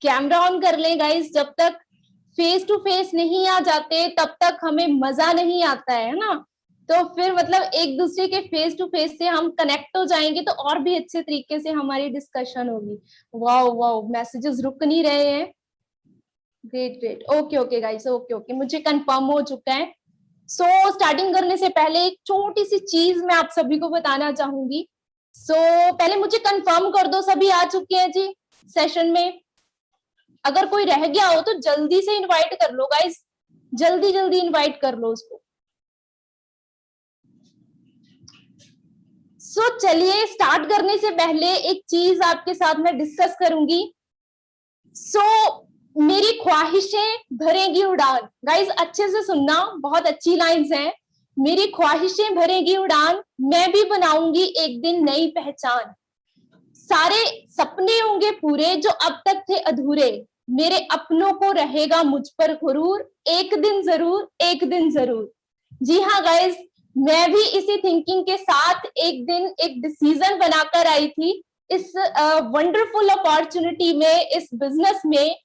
Camera on कर लें guys. जब तक फेस टू फेस नहीं आ जाते तब तक हमें मजा नहीं आता है ना। तो फिर मतलब एक दूसरे के फेस टू फेस से हम कनेक्ट हो जाएंगे तो और भी अच्छे तरीके से हमारी डिस्कशन होगी। वाओ वाओ, मैसेजेस रुक नहीं रहे हैं। Great great, okay okay guys, okay okay, मुझे कंफर्म हो चुका है। स्टार्टिंग करने से पहले एक छोटी सी चीज मैं आप सभी को बताना चाहूंगी। पहले मुझे कंफर्म कर दो सभी आ चुके हैं जी सेशन में। अगर कोई रह गया हो तो जल्दी से इनवाइट कर लो गाइस, जल्दी जल्दी इनवाइट कर लो उसको। चलिए स्टार्ट करने से पहले एक चीज आपके साथ मैं डिस्कस करूंगी। मेरी ख्वाहिशें भरेंगी उड़ान। गाइस अच्छे से सुनना, बहुत अच्छी लाइंस हैं। मेरी ख्वाहिशें भरेंगी उड़ान, मैं भी बनाऊंगी एक दिन नई पहचान। सारे सपने होंगे पूरे जो अब तक थे अधूरे, मेरे अपनों को रहेगा मुझ पर गुरूर, एक दिन जरूर, एक दिन जरूर। जी हाँ गाइस, मैं भी इसी थिंकिंग के साथ एक दिन एक डिसीजन बनाकर आई थी इस वंडरफुल अपॉर्चुनिटी में, इस बिजनेस में।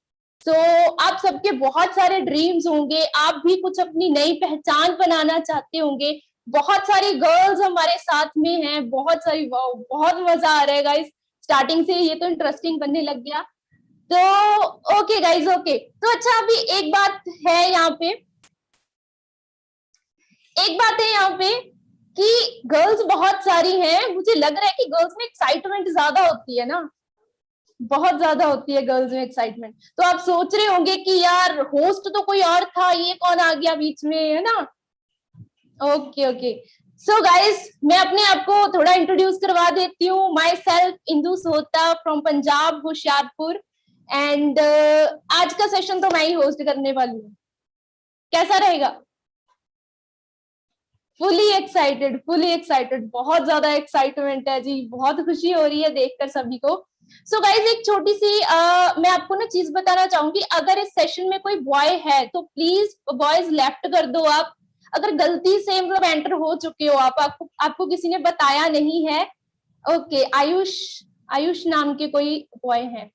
आप सबके बहुत सारे ड्रीम्स होंगे, आप भी कुछ अपनी नई पहचान बनाना चाहते होंगे। बहुत सारी गर्ल्स हमारे साथ में हैं, बहुत सारी। वाओ, बहुत मजा आ रहा है गाइस, स्टार्टिंग से ये तो इंटरेस्टिंग बनने लग गया। तो ओके गाइस, ओके। तो अच्छा, अभी एक बात है यहाँ पे, एक बात है यहाँ पे कि गर्ल्स बहुत सारी हैं। मुझे लग रहा है कि गर्ल्स में एक्साइटमेंट ज्यादा होती है ना, बहुत ज्यादा होती है गर्ल्स में एक्साइटमेंट। तो आप सोच रहे होंगे कि यार होस्ट तो कोई और था, ये कौन आ गया बीच में, है ना। ओके ओके, गाइस मैं अपने आप को थोड़ा इंट्रोड्यूस करवा देती हूँ। Myself Indu Sohta from Punjab, Hoshiarpur. And आज का सेशन तो मैं ही होस्ट करने वाली हूँ। कैसा रहेगा? फुली एक्साइटेड, फुली एक्साइटेड, बहुत ज्यादा एक्साइटमेंट है जी, बहुत खुशी हो रही है देखकर सभी को। गाइज एक छोटी सी मैं आपको ना चीज बताना चाहूंगी। अगर इस सेशन में कोई बॉय है तो प्लीज बॉयज लेफ्ट कर दो आप। अगर गलती से मतलब एंटर हो चुके हो आप, आपको किसी ने बताया नहीं है। ओके, आयुष, आयुष नाम के कोई बॉय है।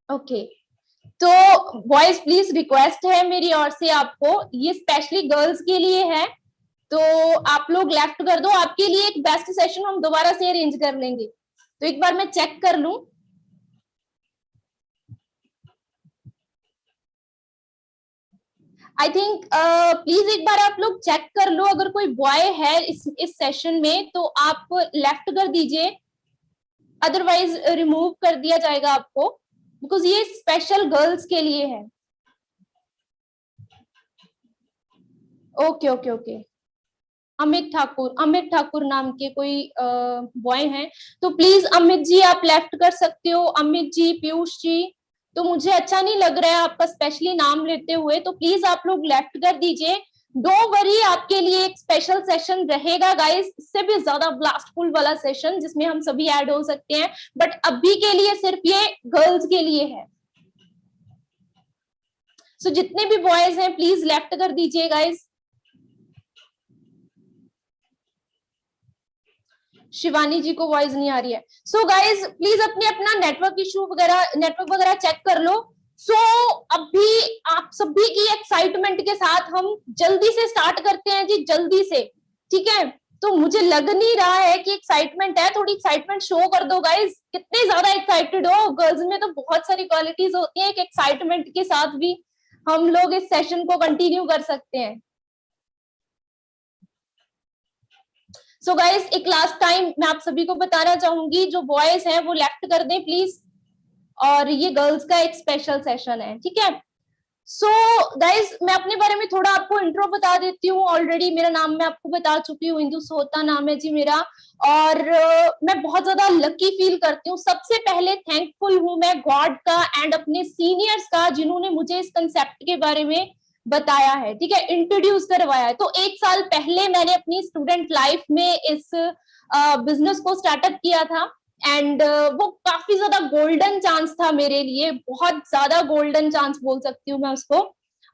ओके, तो बॉयज प्लीज रिक्वेस्ट है मेरी ओर से आपको, ये स्पेशली गर्ल्स के लिए है, तो आप लोग लेफ्ट कर दो। आपके लिए एक बेस्ट सेशन हम दोबारा से अरेंज कर लेंगे। तो एक बार मैं चेक कर लूं। आई थिंक प्लीज एक बार आप लोग चेक कर लो, अगर कोई बॉय है इस सेशन में तो आप लेफ्ट कर दीजिए, अदरवाइज रिमूव कर दिया जाएगा आपको, बिकॉज ये स्पेशल गर्ल्स के लिए है। Okay okay okay, Amit Thakur, Amit Thakur नाम के कोई बॉय हैं, तो प्लीज अमित जी आप लेफ्ट कर सकते हो। अमित जी, पीयूष जी, तो मुझे अच्छा नहीं लग रहा है आपका स्पेशली नाम लेते हुए, तो प्लीज आप लोग लेफ्ट कर दीजिए। डोंट वरी, आपके लिए एक स्पेशल सेशन रहेगा गाइस, इससे भी ज्यादा ब्लास्टफुल वाला सेशन जिसमें हम सभी ऐड हो सकते हैं, बट अभी के लिए सिर्फ ये गर्ल्स के लिए है। जितने भी बॉयज हैं प्लीज लेफ्ट कर दीजिए गाइस। शिवानी जी को वॉइस नहीं आ रही है। गाइज प्लीज अपने अपना नेटवर्क इशू वगैरह, नेटवर्क वगैरह चेक कर लो। अभी आप सभी की एक्साइटमेंट के साथ हम जल्दी से स्टार्ट करते हैं जी, जल्दी से, ठीक है। तो मुझे लग नहीं रहा है कि एक्साइटमेंट है, थोड़ी एक्साइटमेंट शो कर दो गाइज, कितने ज्यादा एक्साइटेड हो। गर्ल्स में तो बहुत सारी क्वालिटीज होती है कि एक्साइटमेंट के साथ भी हम लोग इस सेशन को कंटिन्यू कर सकते हैं। गाइस एक लास्ट टाइम मैं आप सभी को बताना चाहूंगी, जो बॉयज हैं वो लेफ्ट कर दें प्लीज, और ये गर्ल्स का एक स्पेशल सेशन है, ठीक है। गाइस मैं अपने बारे में थोड़ा आपको इंट्रो बता देती हूँ। ऑलरेडी मेरा नाम मैं आपको बता चुकी हूँ, इंदु सोहता नाम है जी मेरा, और मैं बहुत ज्यादा लकी फील करती हूँ। सबसे पहले थैंकफुल हूँ मैं गॉड का एंड अपने सीनियर्स का, जिन्होंने मुझे इस कंसेप्ट के बारे में बताया है, ठीक है, इंट्रोड्यूस करवाया है। तो 1 साल पहले मैंने अपनी स्टूडेंट लाइफ में इस बिजनेस को स्टार्टअप किया था, एंड वो काफी ज्यादा गोल्डन चांस था मेरे लिए, बहुत ज्यादा गोल्डन चांस बोल सकती हूँ मैं उसको।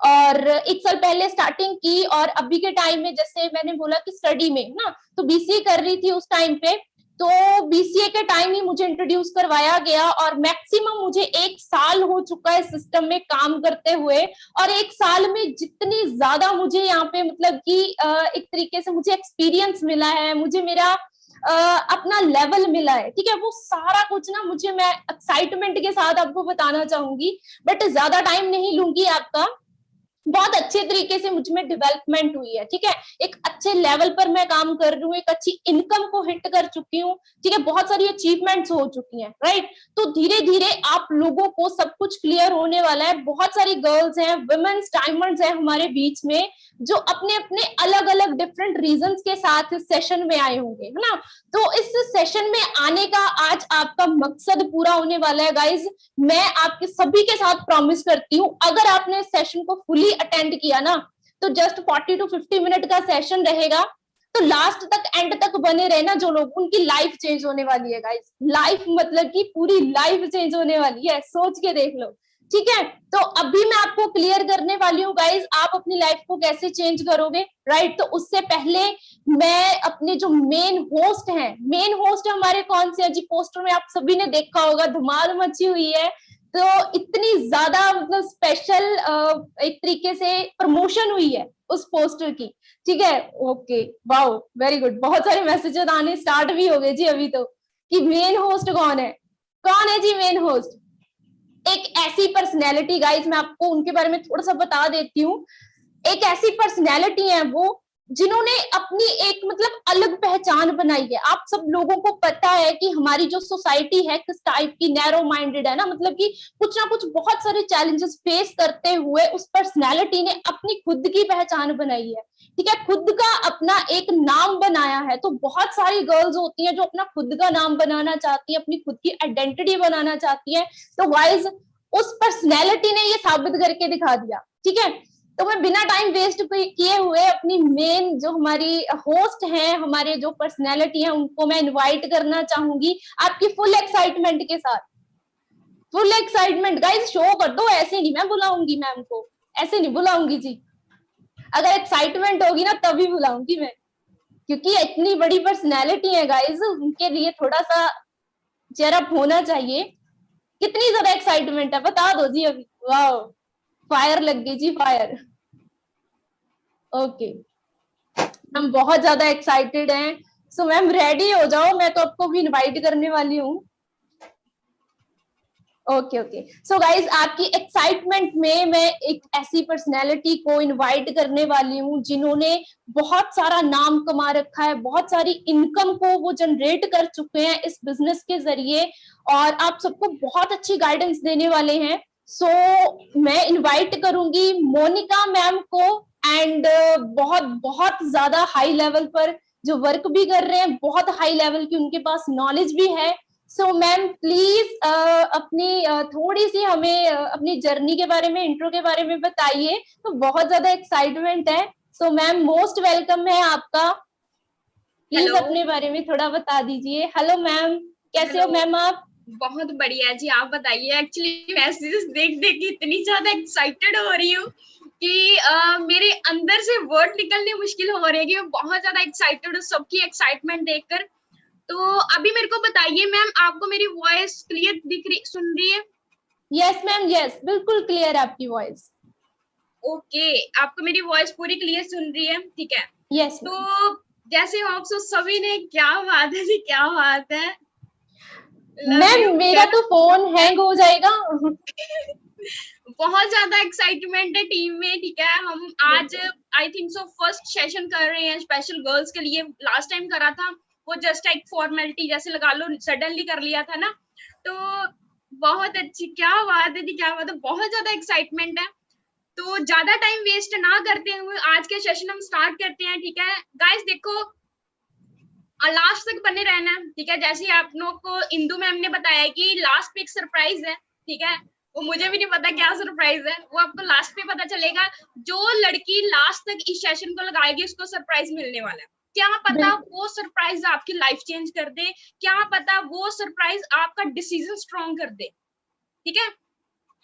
और 1 साल पहले स्टार्टिंग की, और अभी के टाइम में जैसे मैंने बोला कि स्टडी में ना, तो बीसीए कर रही थी उस टाइम पे, तो बीसीए के टाइम ही मुझे इंट्रोड्यूस करवाया गया और मैक्सिमम मुझे 1 साल हो चुका है सिस्टम में काम करते हुए। और 1 साल में जितनी ज्यादा मुझे यहाँ पे मतलब कि एक तरीके से मुझे एक्सपीरियंस मिला है, मुझे मेरा अपना लेवल मिला है, ठीक है, वो सारा कुछ ना मुझे, मैं एक्साइटमेंट के साथ आपको बताना चाहूंगी, बट ज्यादा टाइम नहीं लूंगी आपका। बहुत अच्छे तरीके से मुझ में डेवलपमेंट हुई है, ठीक है, एक अच्छे लेवल पर मैं काम कर रही हूँ, एक अच्छी इनकम को हिट कर चुकी हूँ, ठीक है, बहुत सारी अचीवमेंट्स हो चुकी हैं, राइट। तो धीरे धीरे आप लोगों को सब कुछ क्लियर होने वाला है। बहुत सारी गर्ल्स हैं, वुमेन्स डायमंड्स हैं हमारे बीच में, जो अपने अपने अलग अलग डिफरेंट रीजंस के साथ इस सेशन में आए होंगे, है ना। तो इस सेशन में आने का आज आपका मकसद पूरा होने वाला है गाइज। मैं आपके सभी के साथ प्रॉमिस करती हूँ, अगर आपने इस सेशन को फुली अटेंड किया ना, तो जस्ट 40 to 50 मिनट का सेशन रहेगा, तो लास्ट तक एंड तक बने रहे ना जो लोग, उनकी लाइफ चेंज होने वाली है गाइस। लाइफ मतलब कि पूरी लाइफ चेंज होने वाली है, सोच के देख लो, ठीक है। तो अभी मैं आपको क्लियर करने वाली हूँ गाइस, आप अपनी लाइफ को कैसे चेंज करोगे, राइट। तो उससे पहले मैं अपने जो मेन होस्ट हमारे कौन से हैं जी, पोस्टर में आप सभी ने देखा होगा, धमाल मची हुई है। तो इतनी ज्यादा मतलब स्पेशल एक तरीके से प्रमोशन हुई है उस पोस्टर की, ठीक है। ओके, वाओ, वेरी गुड, बहुत सारे मैसेजेस आने स्टार्ट भी हो गए जी अभी तो, कि मेन होस्ट कौन है जी मेन होस्ट। एक ऐसी पर्सनैलिटी गाइज, मैं आपको उनके बारे में थोड़ा सा बता देती हूँ। एक ऐसी पर्सनैलिटी है वो, जिन्होंने अपनी एक मतलब अलग पहचान बनाई है। आप सब लोगों को पता है कि हमारी जो सोसाइटी है किस टाइप की नैरो माइंडेड है ना, मतलब कि कुछ ना कुछ बहुत सारे चैलेंजेस फेस करते हुए उस पर्सनैलिटी ने अपनी खुद की पहचान बनाई है, ठीक है, खुद का अपना एक नाम बनाया है। तो बहुत सारी गर्ल्स होती हैं जो अपना खुद का नाम बनाना चाहती हैं, अपनी खुद की आइडेंटिटी बनाना चाहती हैं। तो गाइस, उस पर्सनैलिटी ने ये साबित करके दिखा दिया, ठीक है। तो मैं बिना टाइम वेस्ट किए हुए अपनी मेन जो हमारी होस्ट हैं, हमारे जो पर्सनैलिटी हैं, उनको मैं इनवाइट करना चाहूंगी आपकी फुल एक्साइटमेंट के साथ। फुल एक्साइटमेंट गाइस, शो कर दो, ऐसे नहीं मैं बुलाऊंगी मैम को, ऐसे नहीं बुलाऊंगी जी। अगर एक्साइटमेंट होगी ना तभी बुलाऊंगी मैं, क्योंकि इतनी बड़ी पर्सनैलिटी है गाइस, उनके लिए थोड़ा सा चेयरअप होना चाहिए। कितनी ज्यादा एक्साइटमेंट है बता दो जी अभी। वाओ, फायर लग गई जी, फायर। ओके, हम बहुत ज्यादा एक्साइटेड हैं। सो मैम रेडी हो जाओ, मैं तो आपको भी इनवाइट करने वाली हूँ। ओके ओके, सो गाइज, आपकी एक्साइटमेंट में मैं एक ऐसी पर्सनैलिटी को इनवाइट करने वाली हूँ जिन्होंने बहुत सारा नाम कमा रखा है, बहुत सारी इनकम को वो जनरेट कर चुके हैं इस बिजनेस के जरिए, और आप सबको बहुत अच्छी गाइडेंस देने वाले हैं। सो मैं इनवाइट करूंगी मोनिका मैम को, एंड बहुत बहुत ज्यादा हाई लेवल पर जो वर्क भी कर रहे हैं, बहुत हाई लेवल की उनके पास नॉलेज भी है। सो मैम प्लीज अपनी थोड़ी सी हमें अपनी जर्नी के बारे में, इंट्रो के बारे में बताइए। तो बहुत ज्यादा एक्साइटमेंट है। सो मैम मोस्ट वेलकम है आपका, प्लीज हेलो। अपने बारे में थोड़ा बता दीजिए। हेलो मैम, कैसे हो हेलो। मैम आप? बहुत बढ़िया जी, आप बताइए। एक्चुअली मैसेजेस देख देख के इतनी ज्यादा एक्साइटेड हो रही हूँ कि मेरे अंदर से वर्ड निकलने मुश्किल हो रहे हैं कि मैं बहुत ज्यादा एक्साइटेड हूँ सबकी एक्साइटमेंट देखकर। तो अभी मेरे को बताइए मैम, आपको मेरी वॉइस क्लियर दिख रही, सुन रही है? यस मैम, यस, बिल्कुल क्लियर आपकी वॉइस। ओके, आपको मेरी वॉइस पूरी क्लियर सुन रही है? ठीक है। यस तो मैम। जैसे आप सभी ने, क्या बात है जी, क्या बात है। लव मैम यू मेरा यार। तो फोन हैंग हो जाएगा। बहुत ज्यादा एक्साइटमेंट है टीम में, ठीक है। हम आज I think so first session कर रहे हैं स्पेशल गर्ल्स के लिए। लास्ट टाइम करा था वो जस्ट एक फॉर्मेलिटी जैसे लगा लो, सडनली कर लिया था ना। तो बहुत अच्छी, क्या बात है जी, क्या बात है, बहुत ज्यादा एक्साइटमेंट है। तो ज्यादा टाइम वेस्ट ना करते हुए आज के सेशन हम स्टार्ट करते हैं, ठीक है गाइस। देखो, लास्ट तक बने रहना, ठीक है। जैसे आप लोग को इंदु मैम ने बताया कि लास्ट पे एक सरप्राइज है, ठीक है। वो मुझे भी नहीं पता क्या सरप्राइज है, वो आपको लास्ट पे पता चलेगा। जो लड़की लास्ट तक इस सेशन को लगाएगी उसको सरप्राइज मिलने वाला है। क्या पता वो सरप्राइज आपकी लाइफ चेंज कर दे, क्या पता वो सरप्राइज आपका डिसीजन स्ट्रॉन्ग कर दे, ठीक है।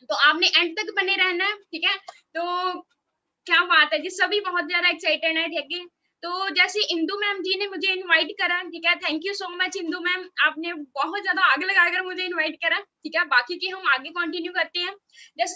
तो आपने एंड तक बने रहना है, ठीक है। तो क्या बात है जी, सभी बहुत ज्यादा एक्साइटेड है, ठीक है। तो जैसे इंदू मैम जी ने मुझे इनवाइट करा, ठीक है, thank you so much Indu ma'am, आपने बहुत ज्यादा आग लगाकर मुझे इनवाइट करा, ठीक है। बाकी की हम आगे कंटिन्यू करते हैं। जैसे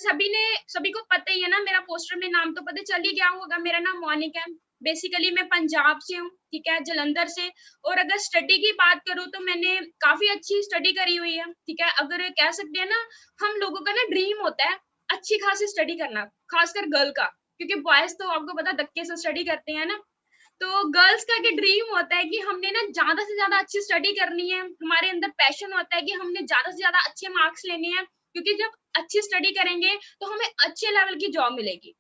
सभी को पता ही है ना, मेरा पोस्टर में नाम तो पता चल ही गया होगा, मेरा नाम मोनिका है। बेसिकली मैं पंजाब से हूँ, ठीक है, जलंधर से। और अगर स्टडी की बात करूँ तो मैंने काफी अच्छी स्टडी करी हुई है, ठीक है। अगर कह सकते हैं ना, हम लोगों का ना ड्रीम होता है अच्छी खासी स्टडी करना, खासकर गर्ल का, क्योंकि बॉयज तो आपको पता धक्के से स्टडी करते हैं ना। तो गर्ल्स का क्या ड्रीम होता है कि हमने ना ज्यादा से ज्यादा अच्छी स्टडी करनी है, हमारे अंदर पैशन होता है कि हमने ज्यादा से ज्यादा अच्छे मार्क्स लेने हैं, क्योंकि जब अच्छी स्टडी करेंगे तो हमें अच्छे लेवल की जॉब मिलेगी।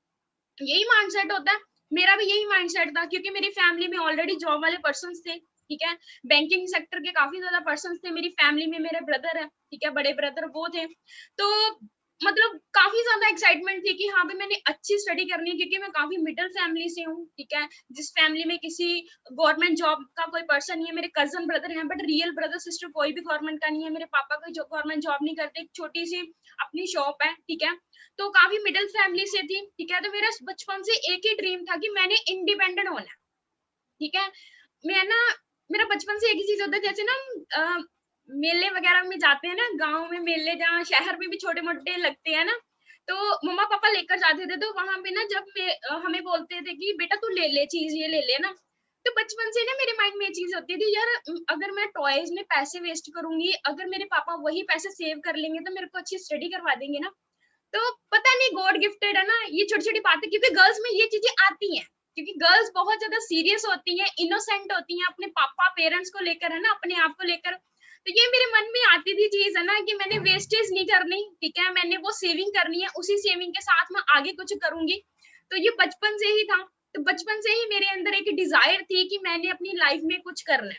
यही माइंडसेट होता है, मेरा भी यही माइंडसेट था, क्योंकि मेरी फैमिली में ऑलरेडी जॉब वाले पर्सन थे, ठीक है। बैंकिंग सेक्टर के काफी ज्यादा पर्सन थे मेरी फैमिली में, मेरे ब्रदर है, ठीक है, बड़े ब्रदर वो थे। तो मतलब काफी ज्यादा एक्साइटमेंट थी कि हाँ भाई मैंने अच्छी स्टडी करनी है, क्योंकि मैं काफी मिडिल फैमिली से हूँ, ठीक है। जिस फैमिली में किसी गवर्नमेंट जॉब का कोई पर्सन नहीं है, मेरे कजन ब्रदर हैं, बट रियल ब्रदर सिस्टर कोई भी गवर्नमेंट का नहीं है। मेरे पापा कोई गवर्नमेंट जॉब नहीं करते, एक छोटी सी अपनी शॉप है, ठीक है। तो काफी मिडिल फैमिली से थी, ठीक है। तो मेरा बचपन से एक ही ड्रीम था कि मैंने इंडिपेंडेंट होना है, ठीक है। मैं ना, मेरा बचपन से एक ही चीज होता है, जैसे ना मेले वगैरह में जाते हैं ना, गांव में मेले, जहाँ शहर में भी छोटे मोटे लगते हैं ना, तो मम्मा पापा लेकर जाते थे। तो वहां पे ना जब हमें बोलते थे कि बेटा तू ले ले चीज, ये ले ले ना, तो बचपन से ना मेरे माइंड में ये चीज होती थी, यार अगर मैं टॉयज में पैसे वेस्ट करूंगी, अगर मेरे पापा वही पैसे सेव कर लेंगे तो मेरे को अच्छी स्टडी करवा देंगे ना। तो पता नहीं गॉड गिफ्टेड है ना ये छोटी छोटी बातें, क्योंकि गर्ल्स में ये चीजें आती हैं, क्योंकि गर्ल्स बहुत ज्यादा सीरियस होती हैं, इनोसेंट होती हैं अपने पापा पेरेंट्स को लेकर, है ना, अपने आप को लेकर। तो ये मेरे मन में आती थी चीज, है ना, कि मैंने वेस्टेज नहीं करनी, ठीक है, मैंने वो सेविंग करनी है, उसी सेविंग के साथ मैं आगे कुछ करूंगी। तो ये बचपन से ही था। तो बचपन से ही मेरे अंदर एक डिजायर थी कि मैंने अपनी लाइफ में कुछ करना है,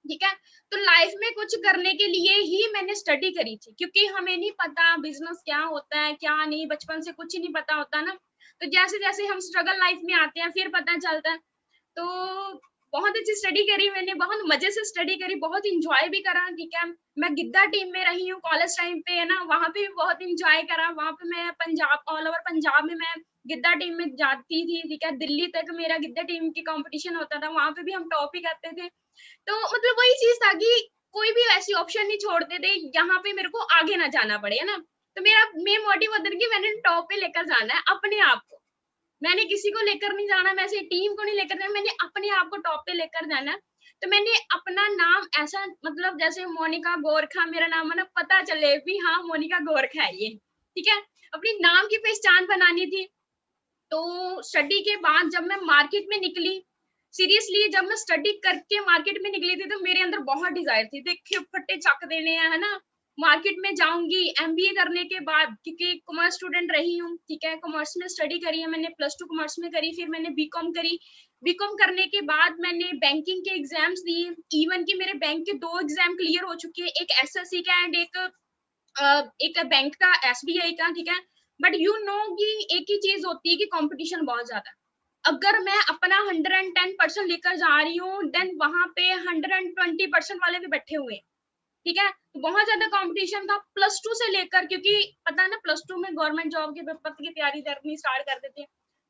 ठीक है। तो लाइफ में कुछ करने के लिए ही मैंने स्टडी करी थी, क्योंकि हमें नहीं पता बिजनेस क्या होता है क्या नहीं, बचपन से कुछ नहीं पता होता ना। तो जैसे जैसे हम स्ट्रगल लाइफ में आते हैं फिर पता चलता है। तो बहुत अच्छी स्टडी करी मैंने, बहुत मजे से स्टडी करी, बहुत इंजॉय भी करा, ठीक है। मैं गिद्दा टीम में रही हूँ कॉलेज टाइम पे, है ना, वहां पे भी बहुत इंजॉय करा। वहां पे मैं पंजाब, ऑल ओवर पंजाब में मैं गिद्दा टीम में जाती थी, ठीक है। दिल्ली तक मेरा गिद्दा टीम की कंपटीशन होता था, वहां पे भी हम टॉप ही करते थे। तो मतलब वही चीज था कि कोई भी ऐसी ऑप्शन नहीं छोड़ते थे यहाँ पे मेरे को आगे ना जाना पड़े, है ना। तो मेरा मेन मोटिव होता था कि मैंने टॉप पे लेकर जाना है अपने आप को, मैंने किसी को लेकर नहीं जाना, मैं ऐसे टीम को नहीं लेकर जाना, मैंने अपने आप को टॉप पे लेकर जाना है। तो मैंने अपना नाम ऐसा, मतलब जैसे मोनिका गोरखा मेरा नाम है ना, पता चले भी हाँ मोनिका गोरखा है ये, ठीक है, अपनी नाम की पहचान बनानी थी। तो स्टडी के बाद जब मैं मार्केट में निकली, सीरियसली जब मैं स्टडी करके मार्केट में निकली थी, तो मेरे अंदर बहुत डिजायर थी, देखिए फट्टे चक देने हैं, है ना, मार्केट में जाऊंगी एमबीए करने के बाद, क्योंकि कॉमर्स स्टूडेंट रही हूँ, ठीक है। कॉमर्स में स्टडी करी है मैंने, +2 कॉमर्स में करी, फिर मैंने बीकॉम करी। बीकॉम करने के बाद मैंने बैंकिंग के एग्जाम्स दिए, इवन कि मेरे बैंक के 2 एग्जाम क्लियर हो चुके हैं, एक एसएससी का एंड एक बैंक का, एसबीआई का, ठीक है। बट यू नो कि एक ही चीज होती है कि कंपटीशन बहुत ज्यादा है। अगर मैं अपना 110% लेकर जा रही हूँ, देन वहां पे 120% वाले भी बैठे हुए हैं, ठीक है। तो बहुत ज्यादा कंपटीशन था +2 से लेकर, क्योंकि पता है ना +2 में गवर्नमेंट जॉब के पेपर की तैयारी करनी स्टार्ट कर देते हैं।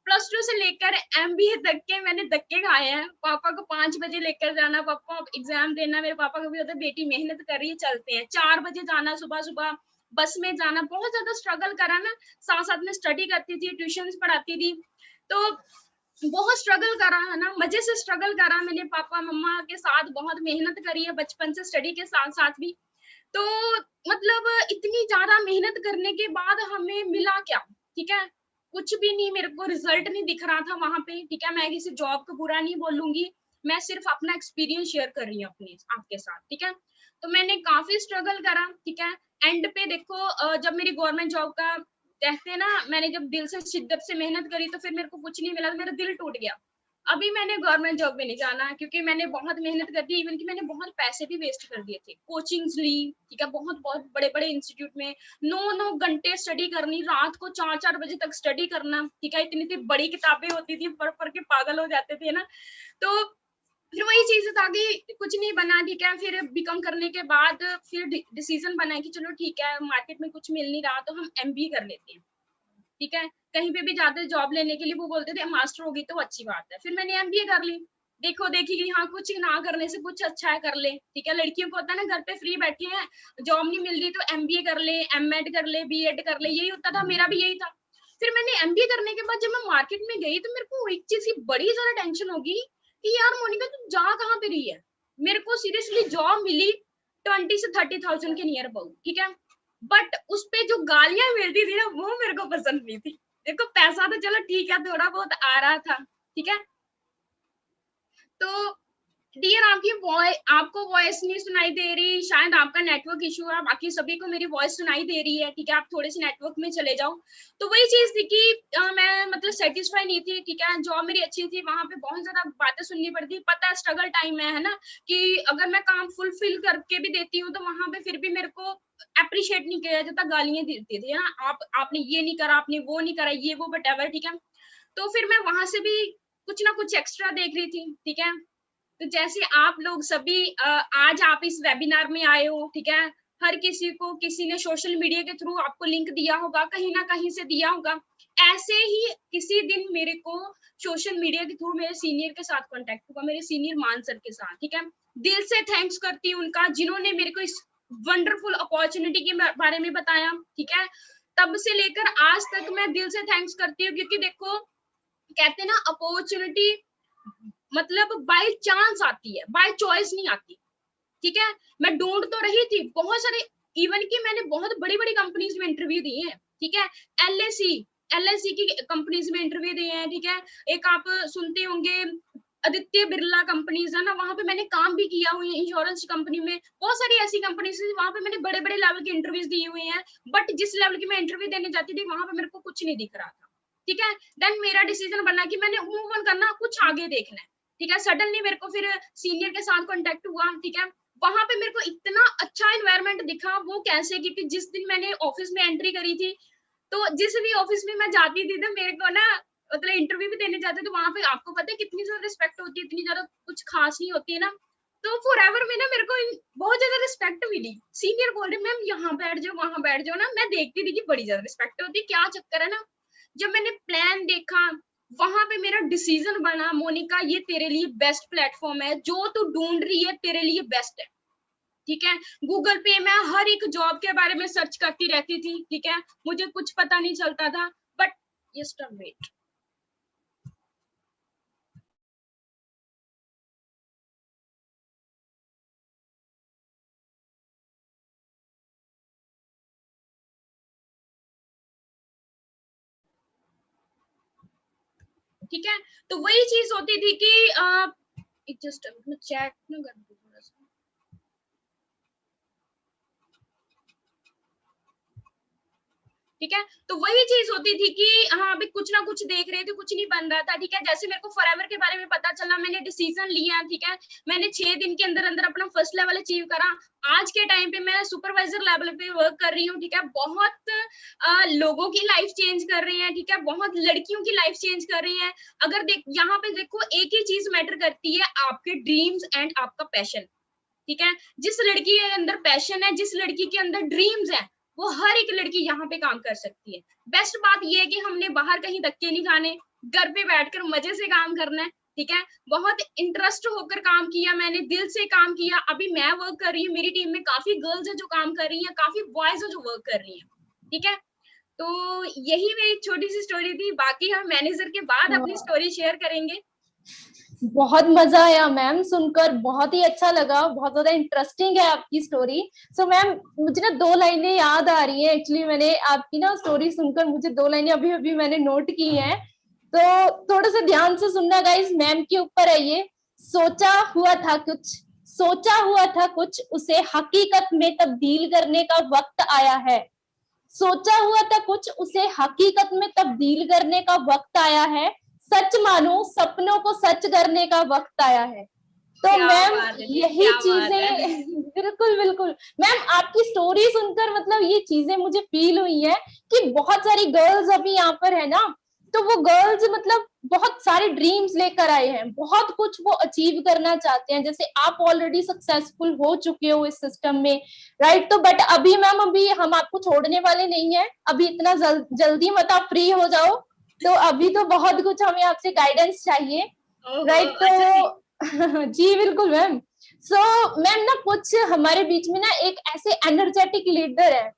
+2 से लेकर एमबीए तक के मैंने धक्के खाए हैं, पापा को 5 बजे लेकर जाना, पापा एग्जाम देना, मेरे पापा को भी होता है बेटी मेहनत कर रही है चलते हैं, 4 बजे जाना, सुबह सुबह बस में जाना, बहुत ज्यादा स्ट्रगल करा ना। साथ साथ में स्टडी करती थी, ट्यूशन पढ़ाती थी, तो बहुत स्ट्रगल करा, है ना, मजे से स्ट्रगल करा मैंने, पापा मम्मा के साथ बहुत मेहनत करी है बचपन से स्टडी के साथ साथ भी। तो मतलब इतनी ज्यादा मेहनत करने के बाद हमें मिला क्या, ठीक है, कुछ भी नहीं, मेरे को रिजल्ट नहीं दिख रहा था वहां पे, ठीक है। मैं किसी जॉब को बुरा नहीं बोलूंगी, मैं सिर्फ अपना एक्सपीरियंस शेयर कर रही हूँ अपने आपके साथ, ठीक है। तो मैंने काफी स्ट्रगल करा, ठीक है। एंड पे देखो जब मेरी गवर्नमेंट जॉब का, कहते हैं ना, मैंने जब दिल से शिद्दत से मेहनत करी तो फिर मेरे को कुछ नहीं मिला, तो मेरा दिल टूट गया। अभी मैंने गवर्नमेंट जॉब में नहीं जाना, क्योंकि मैंने बहुत मेहनत कर दी, इवन कि मैंने बहुत पैसे भी वेस्ट कर दिए थे, कोचिंग्स ली, ठीक है, बहुत बहुत बड़े बड़े इंस्टीट्यूट में 9-9 घंटे स्टडी करनी, रात को 4-4 बजे तक स्टडी करना, ठीक है। इतनी इतनी बड़ी किताबें होती थी, पढ़ पढ़ के पागल हो जाते थे ना। तो फिर वही चीज था कि कुछ नहीं बना, ठीक है। फिर बीकॉम करने के बाद फिर डिसीजन बना कि चलो ठीक है, मार्केट में कुछ मिल नहीं रहा तो हम एमबीए कर लेते हैं, ठीक है। कहीं पे भी जाते जॉब लेने के लिए वो बोलते थे मास्टर होगी तो अच्छी बात है, फिर मैंने एमबीए कर ली, देखो देखी कि हाँ कुछ ना करने से कुछ अच्छा है कर ले, ठीक है। लड़कियों को होता है ना घर पे फ्री बैठे हैं, जॉब नहीं मिल रही तो एमबीए कर ले, एमएड कर ले, बीएड कर ले, यही होता था, मेरा भी यही था। फिर मैंने एमबीए करने के बाद जब मैं मार्केट में गई तो मेरे को एक चीज की बड़ी ज्यादा टेंशन होगी कि यार मोनिका तू जा कहाँ पे रही है। मेरे को सीरियसली जॉब मिली 20 से 30,000 के नियर अबाउट, ठीक है, बट उस पे जो गालियां मिलती थी ना वो मेरे को पसंद नहीं थी। देखो पैसा तो चलो ठीक है थोड़ा बहुत आ रहा था, ठीक है। तो डियर आपकी वॉइस, आपको वॉइस नहीं सुनाई दे रही, शायद आपका नेटवर्क इशू है, बाकी सभी को मेरी वॉइस सुनाई दे रही है, ठीक है। आप थोड़े से नेटवर्क में चले जाओ। तो वही चीज थी कि मैं मतलब सेटिस्फाई नहीं थी, ठीक है। जॉब मेरी अच्छी थी, वहां पे बहुत ज्यादा बातें सुननी पड़ती, पता है स्ट्रगल टाइम है ना, कि अगर मैं काम फुलफिल करके भी देती हूँ तो वहां पे फिर भी मेरे को अप्रिशिएट नहीं किया जाता, गालियां देती थी ना, आपने ये नहीं करा, आपने वो नहीं करा, ये वो वट, ठीक है। तो फिर मैं वहां से भी कुछ ना कुछ एक्स्ट्रा देख रही थी, ठीक है। तो जैसे आप लोग सभी आज आप इस वेबिनार में आए हो, ठीक है। हर किसी को किसी ने सोशल मीडिया के थ्रू आपको लिंक दिया होगा, कहीं ना कहीं से दिया होगा। ऐसे ही किसी दिन मेरे को सोशल मीडिया के थ्रू मेरे सीनियर के साथ कांटेक्ट हुआ, मेरे सीनियर मान सर के साथ, ठीक है। दिल से थैंक्स करती हूँ उनका, जिन्होंने मेरे को इस वंडरफुल अपॉर्चुनिटी के बारे में बताया, ठीक है। तब से लेकर आज तक मैं दिल से थैंक्स करती हूँ, क्योंकि देखो कहते हैं ना अपॉर्चुनिटी मतलब बाय चांस आती है, बाय चॉइस नहीं आती, ठीक है। मैं ढूंढ तो रही थी बहुत सारे, इवन कि मैंने बहुत बड़ी बड़ी कंपनीज में इंटरव्यू दिए हैं, ठीक है। एलएसी एलएसी की कंपनीज में इंटरव्यू दिए हैं, ठीक है। एक आप सुनते होंगे आदित्य बिरला कंपनीज है ना, वहां पे मैंने काम भी किया हुआ है, इंश्योरेंस कंपनी में, बहुत सारी ऐसी कंपनीज है वहां पे मैंने बड़े बड़े लेवल के इंटरव्यूज दिए हुए हैं। बट जिस लेवल की मैं इंटरव्यू देने जाती थी वहां पे मेरे को कुछ नहीं दिख रहा था, ठीक है। देन मेरा डिसीजन बना कि मैंने मूव ऑन करना, कुछ आगे देखना है, ठीक है। सडनली मेरे को फिर सीनियर के साथ कांटेक्ट हुआ, ठीक है। वहां पे मेरे को इतना अच्छा एनवायरनमेंट दिखा, वो कैसे कि जिस दिन मैंने ऑफिस में एंट्री करी थी, तो जिस भी ऑफिस में मैं जाती थी तो मेरे को ना मतलब इंटरव्यू भी देने जाते तो वहां पे आपको पता है कितनी ज्यादा रिस्पेक्ट होती है, इतनी ज्यादा कुछ खास नहीं होती है ना। तो फॉरएवर में ना मेरे को बहुत ज्यादा रिस्पेक्ट मिली, सीनियर बोल रहे मैम यहाँ बैठ जाओ वहां बैठ जाओ ना, मैं देखती थी कि बड़ी ज्यादा रिस्पेक्ट होती है, क्या चक्कर है ना। जब मैंने प्लान देखा वहां पे मेरा डिसीजन बना, मोनिका ये तेरे लिए बेस्ट प्लेटफॉर्म है, जो तू ढूंढ रही है तेरे लिए बेस्ट है, ठीक है। गूगल पे मैं हर एक जॉब के बारे में सर्च करती रहती थी, ठीक है। मुझे कुछ पता नहीं चलता था, बट जस्ट वेट, ठीक है। तो वही चीज होती थी कि जस्ट चेक ना कर दूं थोड़ा सा, ठीक है। तो वही चीज होती थी कि हाँ अभी कुछ ना कुछ देख रहे थे, कुछ नहीं बन रहा था, ठीक है। जैसे मेरे को फॉरएवर के बारे में पता चला, मैंने डिसीजन लिया, ठीक है। मैंने 6 दिन के अंदर अंदर अपना फर्स्ट लेवल अचीव करा। आज के टाइम पे मैं सुपरवाइजर लेवल पे वर्क कर रही हूँ, ठीक है। बहुत लोगों की लाइफ चेंज कर रही है, ठीक है। बहुत लड़कियों की लाइफ चेंज कर रही है। अगर यहाँ पे देखो एक ही चीज मैटर करती है, आपके ड्रीम्स एंड आपका पैशन, ठीक है। जिस लड़की के अंदर पैशन है, जिस लड़की के अंदर ड्रीम्स है, वो हर एक लड़की यहाँ पे काम कर सकती है। बेस्ट बात ये है कि हमने बाहर कहीं धक्के नहीं खाने, घर पे बैठकर मजे से काम करना है, ठीक है। बहुत इंटरेस्ट होकर काम किया, मैंने दिल से काम किया। अभी मैं वर्क कर रही हूँ, मेरी टीम में काफी गर्ल्स है जो काम कर रही है, काफी बॉयज है जो वर्क कर रही है, ठीक है। तो यही मेरी छोटी सी स्टोरी थी, बाकी हम मैनेजर के बाद अपनी स्टोरी शेयर करेंगे। बहुत मजा आया मैम सुनकर, बहुत ही अच्छा लगा, बहुत ज्यादा इंटरेस्टिंग है आपकी स्टोरी। सो मैम मुझे ना 2 लाइनें याद आ रही हैं, एक्चुअली मैंने आपकी ना स्टोरी सुनकर मुझे 2 लाइनें अभी अभी मैंने नोट की हैं, तो थोड़ा सा ध्यान से सुनना गाइस। मैम के ऊपर है ये। सोचा हुआ था कुछ, सोचा हुआ था कुछ, उसे हकीकत में तब्दील करने का वक्त आया है। सोचा हुआ था कुछ, उसे हकीकत में तब्दील करने का वक्त आया है। सच मानो सपनों को सच करने का वक्त आया है। तो मैम यही चीजें बिल्कुल बिल्कुल मैम आपकी स्टोरी सुनकर मतलब ये चीजें मुझे फील हुई है कि बहुत सारी गर्ल्स अभी यहाँ पर है ना, तो वो गर्ल्स मतलब बहुत सारे ड्रीम्स लेकर आए हैं, बहुत कुछ वो अचीव करना चाहते हैं, जैसे आप ऑलरेडी सक्सेसफुल हो चुके हो इस सिस्टम में, राइट। तो बट अभी मैम अभी हम आपको छोड़ने वाले नहीं है, अभी इतना जल्दी मत आप फ्री हो जाओ, तो अभी तो बहुत कुछ हमें आपसे गाइडेंस चाहिए, राइट। तो जी बिल्कुल मैम। सो मैम ना कुछ हमारे बीच में ना एक ऐसे एनर्जेटिक लीडर है,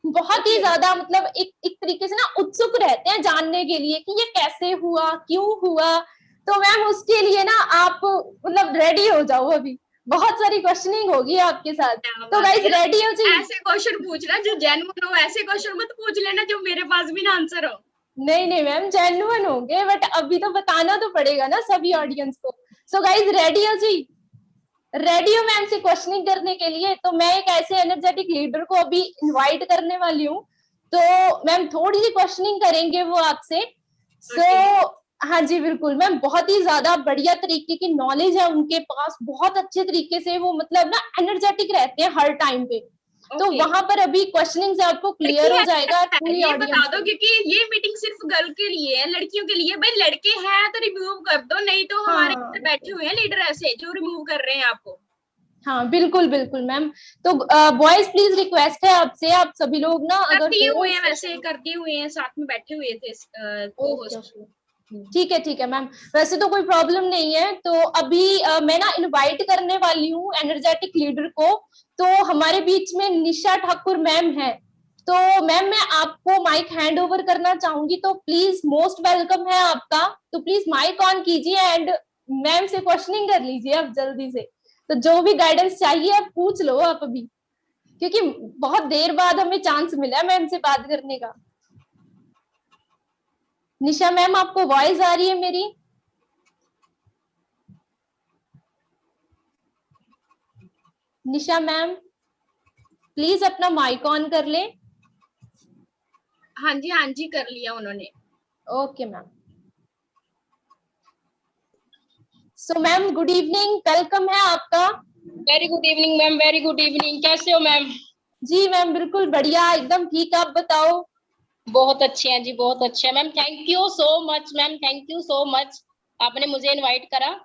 बहुत ही ओके। ज्यादा मतलब एक तरीके से ना उत्सुक रहते हैं जानने के लिए कि ये कैसे हुआ, क्यों हुआ। तो मैम उसके लिए ना आप मतलब रेडी हो जाओ, अभी बहुत सारी क्वेश्चनिंग होगी आपके साथ। क्या तो बात गाइस है यार, रेडी हो जी? ऐसे क्वेश्चन पूछना जो जेन्युइन हो, ऐसे क्वेश्चन मत पूछ लेना जो मेरे पास भी ना आंसर हो। नहीं नहीं मैम, जेन्युइन होंगे, बट अभी तो बताना तो पड़ेगा ना सभी ऑडियंस को। सो गाइस रेडी हो जी? रेडी हो मैम से क्वेश्चनिंग करने के लिए? तो मैं एक ऐसे एनर्जेटिक लीडर को अभी इनवाइट करने वाली हूँ, तो मैम थोड़ी सी क्वेश्चनिंग करेंगे वो आपसे। So okay. हाँ जी बिल्कुल मैम, बहुत ही ज्यादा बढ़िया तरीके की नॉलेज है उनके पास, बहुत अच्छे तरीके से वो मतलब ना एनर्जेटिक रहते हैं हर टाइम पे। तो ओके। वहां पर अभी क्वेश्चनिंग से आपको लड़की क्लियर हो है, जाएगा पूरी ये बता ऑडियंस दो को। क्योंकि ये मीटिंग सिर्फ गर्ल के लिए है, लड़कियों के लिए। भाई लड़के हैं तो रिमूव कर दो, नहीं तो हमारे हाँ इधर बैठे हुए हैं लीडर ऐसे जो रिमूव कर रहे हैं आपको। हाँ बिल्कुल बिल्कुल मैम। तो बॉयज प्लीज रिक्वेस्ट है आपसे, आप सभी लोग ना कर अगर दिए हो हुए हैं, वैसे सेशन। कर दिए हुए हैं, साथ में बैठे हुए थे को ओके होस्ट। ओके, ठीक है मैम, वैसे तो कोई प्रॉब्लम नहीं है। तो अभी मैं ना इनवाइट करने वाली हूँ एनर्जेटिक लीडर को। तो हमारे बीच में निशा ठाकुर मैम है। तो मैम मैं आपको माइक हैंड ओवर करना चाहूंगी, तो प्लीज मोस्ट वेलकम है आपका। तो प्लीज माइक ऑन कीजिए एंड मैम से क्वेश्चनिंग कर लीजिए आप जल्दी से। तो जो भी गाइडेंस चाहिए आप पूछ लो आप अभी, क्योंकि बहुत देर बाद हमें चांस मिला है मैम से बात करने का। निशा मैम आपको वॉइस आ रही है मेरी? निशा मैम प्लीज अपना माइक ऑन कर ले। हाँ जी कर लिया उन्होंने। Okay ma'am. So ma'am good evening, welcome है आपका। Very good evening ma'am, very good evening. कैसे हो मैम? जी मैम बिल्कुल बढ़िया, एकदम ठीक, आप बताओ। बहुत अच्छे हैं जी, बहुत अच्छे हैं ma'am. Thank you so much ma'am, thank you so much, आपने मुझे इनवाइट करा।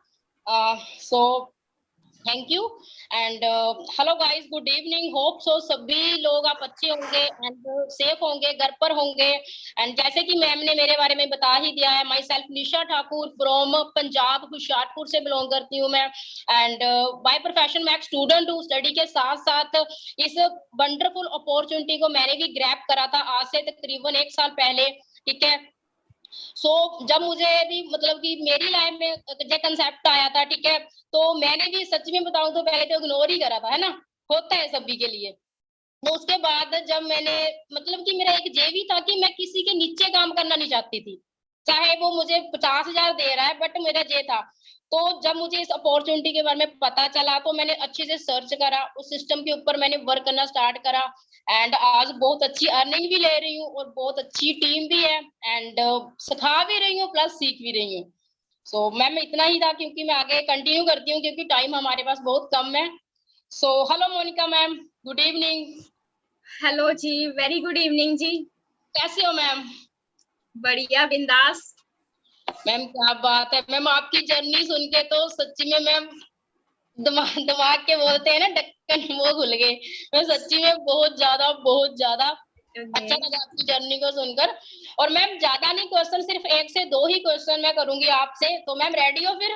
सो thank you. And hello guys, good evening. Hope so सभी लोग आप अच्छे होंगे एंड सेफ होंगे, घर पर होंगे। एंड जैसे कि मैम ने मेरे बारे में बता ही दिया है, my self Nisha Thakur from Punjab, Hoshiarpur से बिलोंग करती हूँ मैं। एंड बाय प्रोफेशन मैं एक स्टूडेंट हूँ। स्टडी के साथ साथ इस वंडरफुल अपॉर्चुनिटी को मैंने भी ग्रैब करा था आज से तकरीबन 1 साल पहले, ठीक है। जब मुझे भी मतलब कि मेरी लाइफ में जो कंसेप्ट आया था, ठीक है, तो मैंने भी सच में बताऊं तो पहले तो इग्नोर ही करा था, है ना, होता है सभी के लिए। तो उसके बाद जब मैंने मतलब कि मेरा एक ये भी था कि मैं किसी के नीचे काम करना नहीं चाहती थी, चाहे वो मुझे 50,000 दे रहा है, बट मेरा ये था। तो जब मुझे इस अपॉर्चुनिटी के बारे में पता चला तो मैंने अच्छे से सर्च करा, उस सिस्टम के ऊपर मैंने वर्क करना स्टार्ट करा। एंड आज बहुत अच्छी अर्निंग भी ले रही हूँ और बहुत अच्छी टीम भी है। एंड सिखा भी रही हूँ प्लस सीख भी रही हूँ। सो मैम इतना ही था, क्योंकि मैं आगे कंटिन्यू करती हूँ क्योंकि टाइम हमारे पास बहुत कम है। So hello Monika ma'am, good evening. Hello जी, वेरी गुड इवनिंग जी। कैसे हो मैम? बढ़िया, बिंदास। मैम क्या बात है मैम, आपकी जर्नी सुन के तो सच्ची में मैम दिमाग दिमाग के बोलते हैं ना ढक्कन, वो खुल गए। मैं सच्ची में बहुत ज्यादा अच्छा लगा आपकी जर्नी को सुनकर। और मैम ज्यादा नहीं क्वेश्चन, सिर्फ 1 से 2 ही क्वेश्चन मैं करूंगी आपसे, तो मैम रेडी हो फिर?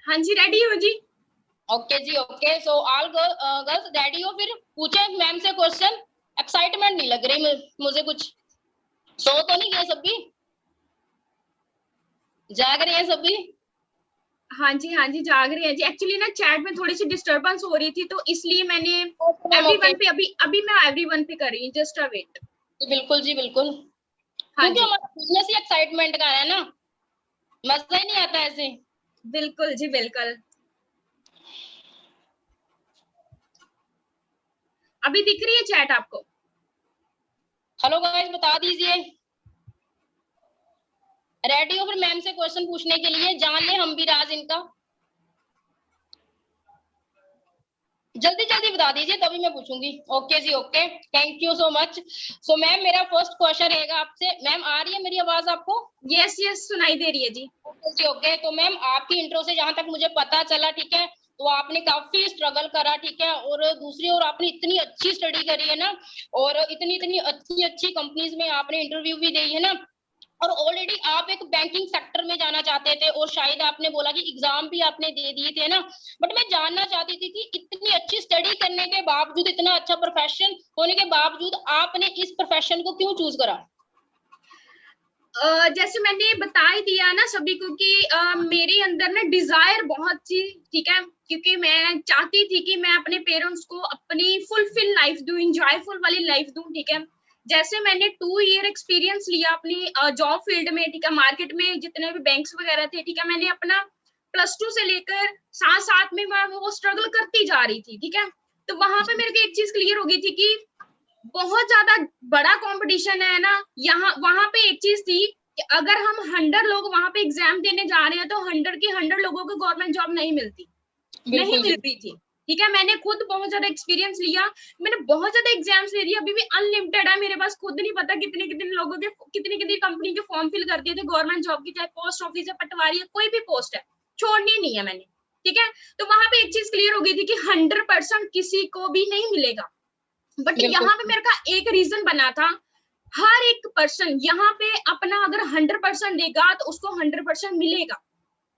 हाँ जी रेडी हो जी। ओके जी okay. So all girls ready हो फिर? पूछे मैम से क्वेश्चन। एक्साइटमेंट नहीं लग रही मुझे कुछ, सो तो नहीं गए सभी, जाग रहे हैं सभी? हाँ जी जाग रहे हैं जी। एक्चुअली ना चैट में थोड़ी सी डिस्टरबेंस हो रही थी, तो इसलिए मैंने ओके मैम ओके। एवरीवन पे अभी अभी मैं एवरीवन पे कर रही हूँ, जस्ट अ वेट। बिल्कुल जी बिल्कुल, हाँ क्योंकि जी हमारा बिजनेस ही एक्साइटमेंट का है ना, मजा ही नहीं आता ऐसे। बिल्कुल जी बिल्कुल। अभी दिख रही है चैट आपको? हेलो गाइस बता दीजिए, रेडी हो फिर मैम से क्वेश्चन पूछने के लिए? जान ले हम भी राज इनका, जल्दी जल्दी बता दीजिए तभी मैं पूछूंगी। ओके जी okay, thank you so much. So ma'am मेरा फर्स्ट क्वेश्चन रहेगा आपसे। मैम आ रही है मेरी आवाज आपको? यस यस सुनाई दे रही है जी। ओके जी ओके। तो मैम आपकी इंट्रो से जहां तक मुझे पता चला, ठीक है, तो आपने काफी स्ट्रगल करा, ठीक है, और दूसरी ओर आपने इतनी अच्छी स्टडी करी है ना, और इतनी इतनी अच्छी अच्छी कंपनीज में आपने इंटरव्यू भी दी है ना, और ऑलरेडी आप एक बैंकिंग सेक्टर में जाना चाहते थे और शायद आपने बोला कि एग्जाम भी आपने दे दिए थे ना, बट मैं जानना चाहती थी कि इतनी अच्छी स्टडी करने के बावजूद, इतना अच्छा प्रोफेशन होने के बावजूद आपने इस प्रोफेशन को क्यों चूज करा? जैसे मैंने बता ही दिया ना सभी को कि मेरे अंदर ना डिजायर बहुत थी, ठीक है, क्योंकि मैं चाहती थी कि मैं अपने पेरेंट्स को अपनी फुलफिल लाइफ दूं, इंजॉयफुल वाली लाइफ दूं, ठीक है। जैसे मैंने 2 ईयर एक्सपीरियंस लिया अपनी जॉब फील्ड में, ठीक है, मार्केट में जितने भी बैंक्स वगैरह थे, ठीक है, मैंने अपना +2 से लेकर साथ साथ में मैं वो स्ट्रगल करती जा रही थी, ठीक है। तो वहां पे मेरे को एक चीज क्लियर हो गई थी कि बहुत ज्यादा बड़ा कंपटीशन है ना, यहाँ वहां पे एक चीज थी कि अगर हम 100 लोग वहां पे एग्जाम देने जा रहे हैं तो 100 के 100 लोगों को गवर्नमेंट जॉब नहीं मिलती, नहीं मिल रही थी, ठीक है। मैंने खुद बहुत ज्यादा एक्सपीरियंस लिया, मैंने बहुत ज्यादा एग्जाम्स दे दिए, अभी भी अनलिमिटेड है मेरे पास, खुद नहीं पता कितने कितने लोगों के कितनी कंपनी के फॉर्म फिल कर दिए थे गवर्नमेंट जॉब की, चाहे पोस्ट ऑफिस है, पटवारी है, कोई भी पोस्ट है, छोड़नी नहीं है मैंने, ठीक है। तो वहां पे एक चीज क्लियर हो गई थी कि 100% किसी को भी नहीं मिलेगा, बट यहाँ पे मेरे का एक रीजन बना था, हर एक पर्सन यहाँ पे अपना अगर 100% देगा तो उसको 100% मिलेगा,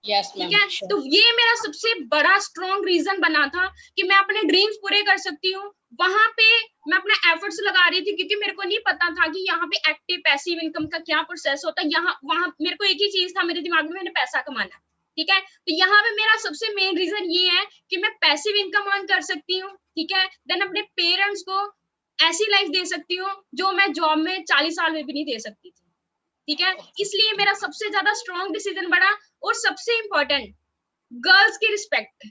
ठीक है। तो ये मेरा सबसे बड़ा स्ट्रॉन्ग रीजन बना था कि मैं अपने ड्रीम्स पूरे कर सकती हूँ। वहां पे मैं अपना एफर्ट्स लगा रही थी क्योंकि मेरे को नहीं पता था कि यहाँ पे एक्टिव पैसिव इनकम का क्या प्रोसेस होता है। यहाँ वहां मेरे को एक ही चीज था मेरे दिमाग में, मैंने पैसा कमाना, ठीक है। तो यहाँ पे मेरा सबसे मेन रीजन ये है कि मैं पैसिव इनकम अर्न कर सकती हूँ, ठीक है, देन अपने पेरेंट्स को ऐसी लाइफ दे सकती हूँ जो मैं जॉब में 40 साल में भी नहीं दे सकती थी, ठीक है। इसलिए मेरा सबसे ज्यादा स्ट्रॉन्ग डिसीजन बड़ा, और सबसे इम्पोर्टेंट गर्ल्स की रिस्पेक्ट,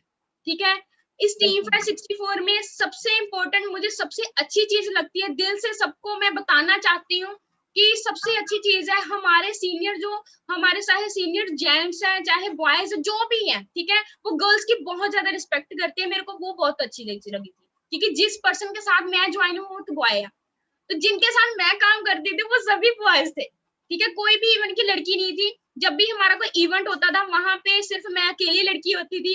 ठीक है। इस टीम फाइट 64 में सबसे इम्पोर्टेंट मुझे सबसे अच्छी चीज लगती है, दिल से सबको मैं बताना चाहती हूँ कि सबसे अच्छी चीज है हमारे सीनियर, जो हमारे चाहे सीनियर जेंट्स है चाहे बॉयज है, जो भी है, ठीक है, वो गर्ल्स की बहुत ज्यादा रिस्पेक्ट करते हैं। मेरे को वो बहुत अच्छी लगी थी क्योंकि जिस पर्सन के साथ मैं ज्वाइन हूँ वो तो बॉय है, तो जिनके साथ मैं काम करती थी वो सभी बॉयज थे, ठीक है, कोई भी इवेंट की लड़की नहीं थी। जब भी हमारा कोई इवेंट होता था वहां पे सिर्फ मैं अकेली लड़की होती थी,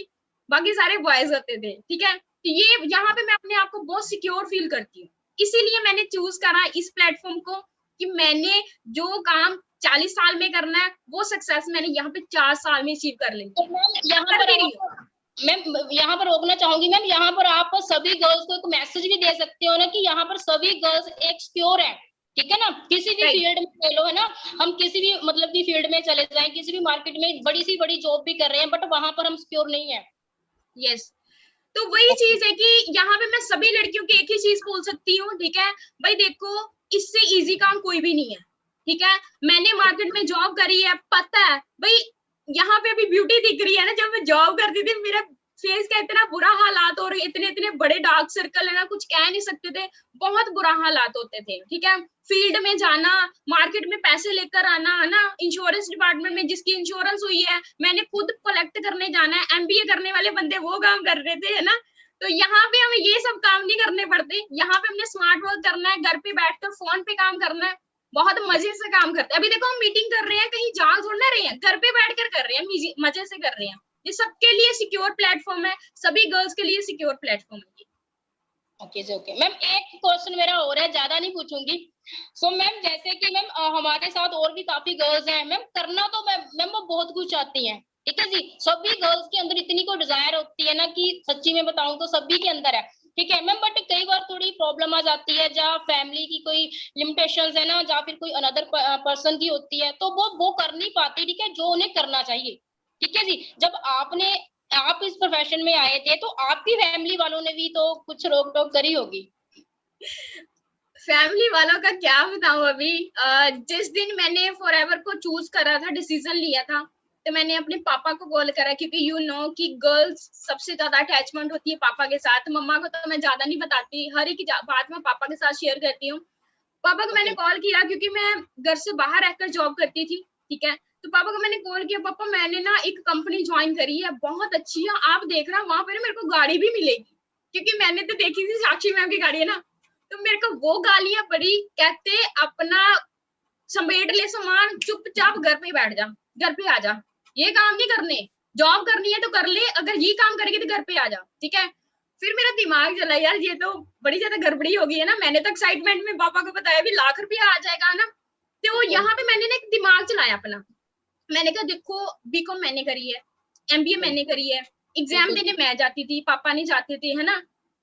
बाकी सारे बॉयज होते थे, ठीक है। तो ये यहाँ पे मैं अपने आप को बहुत सिक्योर फील करती हूँ, इसीलिए मैंने चूज करा इस प्लेटफॉर्म को कि मैंने जो काम 40 साल में करना है वो सक्सेस मैंने यहाँ पे 4 साल में अचीव कर ली। मैं यहाँ पर रोकना चाहूंगी मैम, यहाँ पर आप सभी गर्ल्स को एक मैसेज भी दे सकते हो ना कि यहाँ पर सभी गर्ल्स एक सिक्योर है, ठीक है ना, किसी भी फील्ड में ले लो, है ना, हम किसी भी मतलब की फील्ड में चले जाएं, किसी भी मार्केट में बड़ी सी बड़ी जॉब भी कर रहे हैं, बट वहां पर हम सिक्योर नहीं है। यस, तो वही चीज है कि यहाँ पे मैं सभी लड़कियों की एक ही चीज बोल सकती हूँ, ठीक है भाई, देखो इससे इजी काम कोई भी नहीं है, ठीक है। मैंने मार्केट में जॉब करी है, पता है भाई, यहाँ पे अभी ब्यूटी दिख रही है ना, जब मैं जॉब करती थी मेरा फेस का इतना बुरा हालात हो रहे, इतने इतने बड़े डार्क सर्कल है ना, कुछ कह नहीं सकते थे, बहुत बुरा हालात होते थे, ठीक है। फील्ड में जाना, मार्केट में पैसे लेकर आना, है ना, इंश्योरेंस डिपार्टमेंट में जिसकी इंश्योरेंस हुई है मैंने खुद कलेक्ट करने जाना है, एमबीए करने वाले बंदे वो काम कर रहे थे, है ना। तो यहाँ पे हमें ये सब काम नहीं करने पड़ते, यहाँ पे हमने स्मार्ट वर्क करना है, घर पे बैठकर फोन पे काम करना है, बहुत मजे से काम करते हैं। अभी देखो हम मीटिंग कर रहे हैं, कहीं जा थोड़ी ना रहे हैं, घर पे बैठकर कर रहे हैं, मजे से कर रहे हैं। ये सबके लिए सिक्योर प्लेटफॉर्म है, सभी गर्ल्स के लिए सिक्योर प्लेटफॉर्म है। ओके जी, ओके मैम, एक क्वेश्चन मेरा और है, ज्यादा नहीं पूछूंगी। सो मैम जैसे कि मैम हमारे साथ और भी काफी गर्ल्स हैं मैम, करना तो मैम वो बहुत कुछ चाहती हैं, ठीक है जी, सभी गर्ल्स के अंदर इतनी को डिजायर होती है ना कि सच्ची में बताऊं तो सभी के अंदर है, ठीक है मैम, बट कई बार थोड़ी प्रॉब्लम आ जाती है, जहाँ फैमिली की कोई लिमिटेशंस है ना, या फिर कोई अनदर पर्सन की होती है, तो वो कर नहीं पाती, ठीक है, जो उन्हें करना चाहिए, ठीक है जी। जब आप इस प्रोफेशन में आए थे तो आपकी फैमिली वालों ने भी तो कुछ रोक टोक करी होगी। फैमिली वालों का क्या बताऊं, अभी जिस दिन मैंने फॉरएवर को चूज करा था, डिसीजन लिया था, तो मैंने अपने पापा को कॉल करा, क्योंकि यू नो कि गर्ल्स सबसे ज्यादा अटैचमेंट होती है पापा के साथ। मम्मा को तो मैं ज्यादा नहीं बताती, हर एक बात मैं पापा के साथ शेयर करती हूँ। पापा को मैंने कॉल किया क्योंकि मैं घर से बाहर रहकर जॉब करती थी, ठीक है। तो पापा को मैंने कॉल किया, पापा मैंने ना एक कंपनी ज्वाइन करी है, बहुत अच्छी है, आप देख रहा, वहां पर मेरे को गाड़ी भी मिलेगी, क्योंकि मैंने तो देखी थी साक्षी मैम की गाड़ी है ना। तो मेरे को वो गालियां पड़ी, कहते अपना समेट ले सामान, चुपचाप घर पे बैठ जा, घर पे आ जा, ये काम नहीं करने, जॉब करनी है तो कर ले, अगर ये काम करेगी तो घर पे आ जा, ठीक है। फिर मेरा दिमाग चला, यार ये तो बड़ी ज्यादा गड़बड़ी हो गई है ना। मैंने तो एक्साइटमेंट में पापा को बताया भी 1 लाख रुपया आ जाएगा ना, तो तो यहाँ पे मैंने ना एक दिमाग चलाया अपना, मैंने कहा देखो बीकॉम मैंने करी है, एमबीए मैंने करी है, एग्जाम देने मैं जाती थी, पापा नहीं जाते थे, है ना।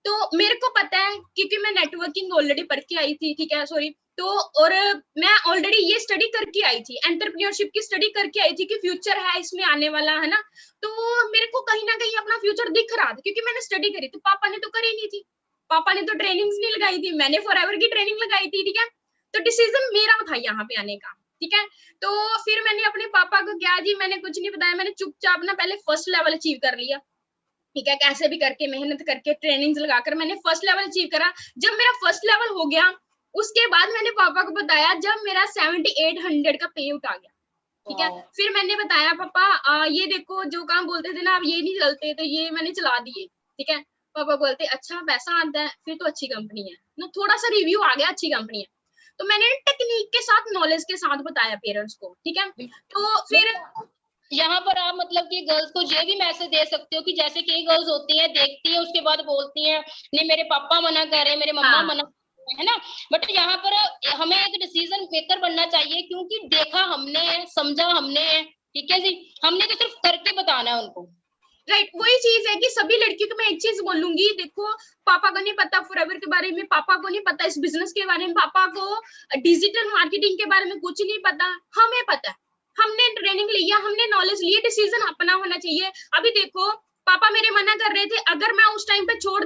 तो मेरे को पता है क्योंकि मैं नेटवर्किंग ऑलरेडी पढ़ के आई थी, ठीक है, सॉरी। तो और मैं ऑलरेडी ये स्टडी करके आई थी, एंटरप्रेन्योरशिप की स्टडी करके आई थी कि फ्यूचर है इसमें आने वाला, है ना। तो मेरे को कहीं ना कहीं अपना फ्यूचर दिख रहा था क्योंकि मैंने स्टडी करी। तो पापा ने तो करी नहीं थी, पापा ने तो ट्रेनिंग्स नहीं लगाई थी, मैंने फॉरएवर की ट्रेनिंग लगाई थी, ठीक है। तो डिसीजन मेरा था यहाँ पे आने का, ठीक है। तो फिर मैंने अपने पापा को क्या जी, मैंने कुछ नहीं बताया, मैंने चुपचाप ना पहले फर्स्ट लेवल अचीव कर लिया, ठीक है, कैसे भी करके मेहनत करके ट्रेनिंग्स लगाकर मैंने फर्स्ट लेवल अचीव करा। जब मेरा फर्स्ट लेवल हो गया उसके बाद मैंने पापा को बताया, जब मेरा 7800 का पे आउट आ गया, ठीक है, फिर मैंने बताया पापा ये देखो जो काम बोलते थे ना आप ये नहीं चलते, तो ये मैंने चला दिए, ठीक है। पापा बोलते अच्छा पैसा आता है फिर तो अच्छी कंपनी है ना, थोड़ा सा रिव्यू आ गया अच्छी कंपनी है। तो मैंने टेक्निक के साथ नॉलेज के साथ बताया पेरेंट्स को, ठीक है। तो फिर यहाँ पर आप मतलब कि गर्ल्स को ये भी मैसेज दे सकते हो कि जैसे कई गर्ल्स होती हैं, देखती है उसके बाद बोलती हैं नहीं मेरे पापा मना कर रहे, मेरे मम्मा मना कर रहे, है ना। बट यहाँ पर हमें एक डिसीजन मेकर बनना चाहिए क्योंकि देखा हमने है, समझा हमने है, ठीक है जी, हमने तो सिर्फ करके बताना है उनको। राइट, वही चीज है कि सभी लड़कियों को मैं एक चीज बोलूंगी, देखो पापा को नहीं पता फॉरएवर के बारे में, पापा को नहीं पता इस बिजनेस के बारे में, पापा को डिजिटल मार्केटिंग के बारे में कुछ नहीं पता, हमें पता है, हमने ट्रेनिंग लिया, हमने नॉलेज ली, डिसीजन अपना होना चाहिए। अभी देखो पापा मेरे मना कर रहे थे, अगर मैं उस टाइम पे छोड़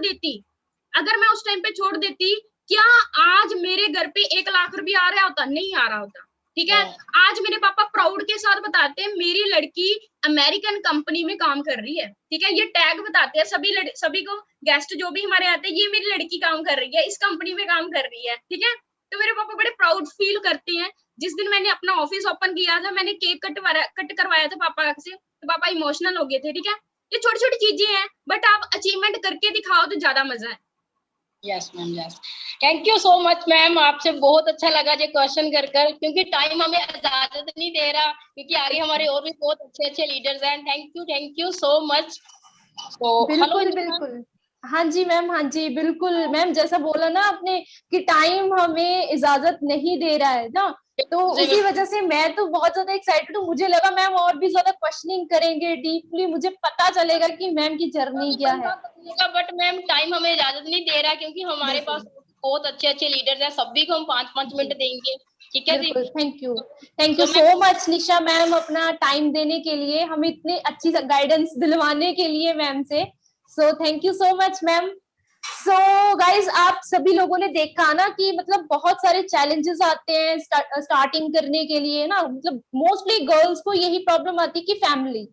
देती, क्या आज मेरे घर पे 1 लाख रुपया आ रहा होता? नहीं आ रहा होता, ठीक है। आज मेरे पापा प्राउड के साथ बताते हैं मेरी लड़की अमेरिकन कंपनी में काम कर रही है, ठीक है, ये टैग बताते हैं सभी को, गेस्ट जो भी हमारे आते हैं, ये मेरी लड़की काम कर रही है, इस कंपनी में काम कर रही है, ठीक है। तो मेरे पापा बड़े प्राउड फील करते हैं। जिस दिन मैंने अपना ऑफिस ओपन किया था, मैंने केक कट करवाया था पापा से, तो पापा इमोशनल हो गए थे, ठीक है। ये छोटी छोटी चीजें हैं, बट आप अचीवमेंट करके दिखाओ तो ज्यादा मजा है। Yes ma'am, yes, thank you so much ma'am, आपसे बहुत अच्छा लगा ये क्वेश्चन कर क्योंकि टाइम हमें इजाजत नहीं दे रहा, क्योंकि आगे हमारे और भी बहुत अच्छे अच्छे लीडर्स हैं। Thank you so much. बिल्कुल बिल्कुल, हाँ जी मैम, हाँ जी बिल्कुल मैम, जैसा बोला ना आपने कि टाइम हमें इजाजत नहीं दे रहा है ना, तो उसी वजह से मैं तो बहुत ज्यादा एक्साइटेड हूँ। मुझे लगा मैम और भी ज्यादा क्वेश्चनिंग करेंगे डीपली, मुझे पता चलेगा कि मैम की जर्नी क्या है। बट मैम टाइम हमें इजाजत नहीं दे रहा क्योंकि हमारे पास बहुत अच्छे अच्छे लीडर्स हैं, सभी को हम 5-5 मिनट देंगे, ठीक है जी। Thank you so much Nisha ma'am, अपना टाइम देने के लिए, हमें इतनी अच्छी गाइडेंस दिलवाने के लिए मैम से। सो thank you so much ma'am. So guys, आप सभी लोगों ने देखा ना कि मतलब बहुत सारे चैलेंजेस आते हैं स्टार्टिंग करने के लिए ना, मतलब मोस्टली गर्ल्स को यही प्रॉब्लम आती है कि फैमिली,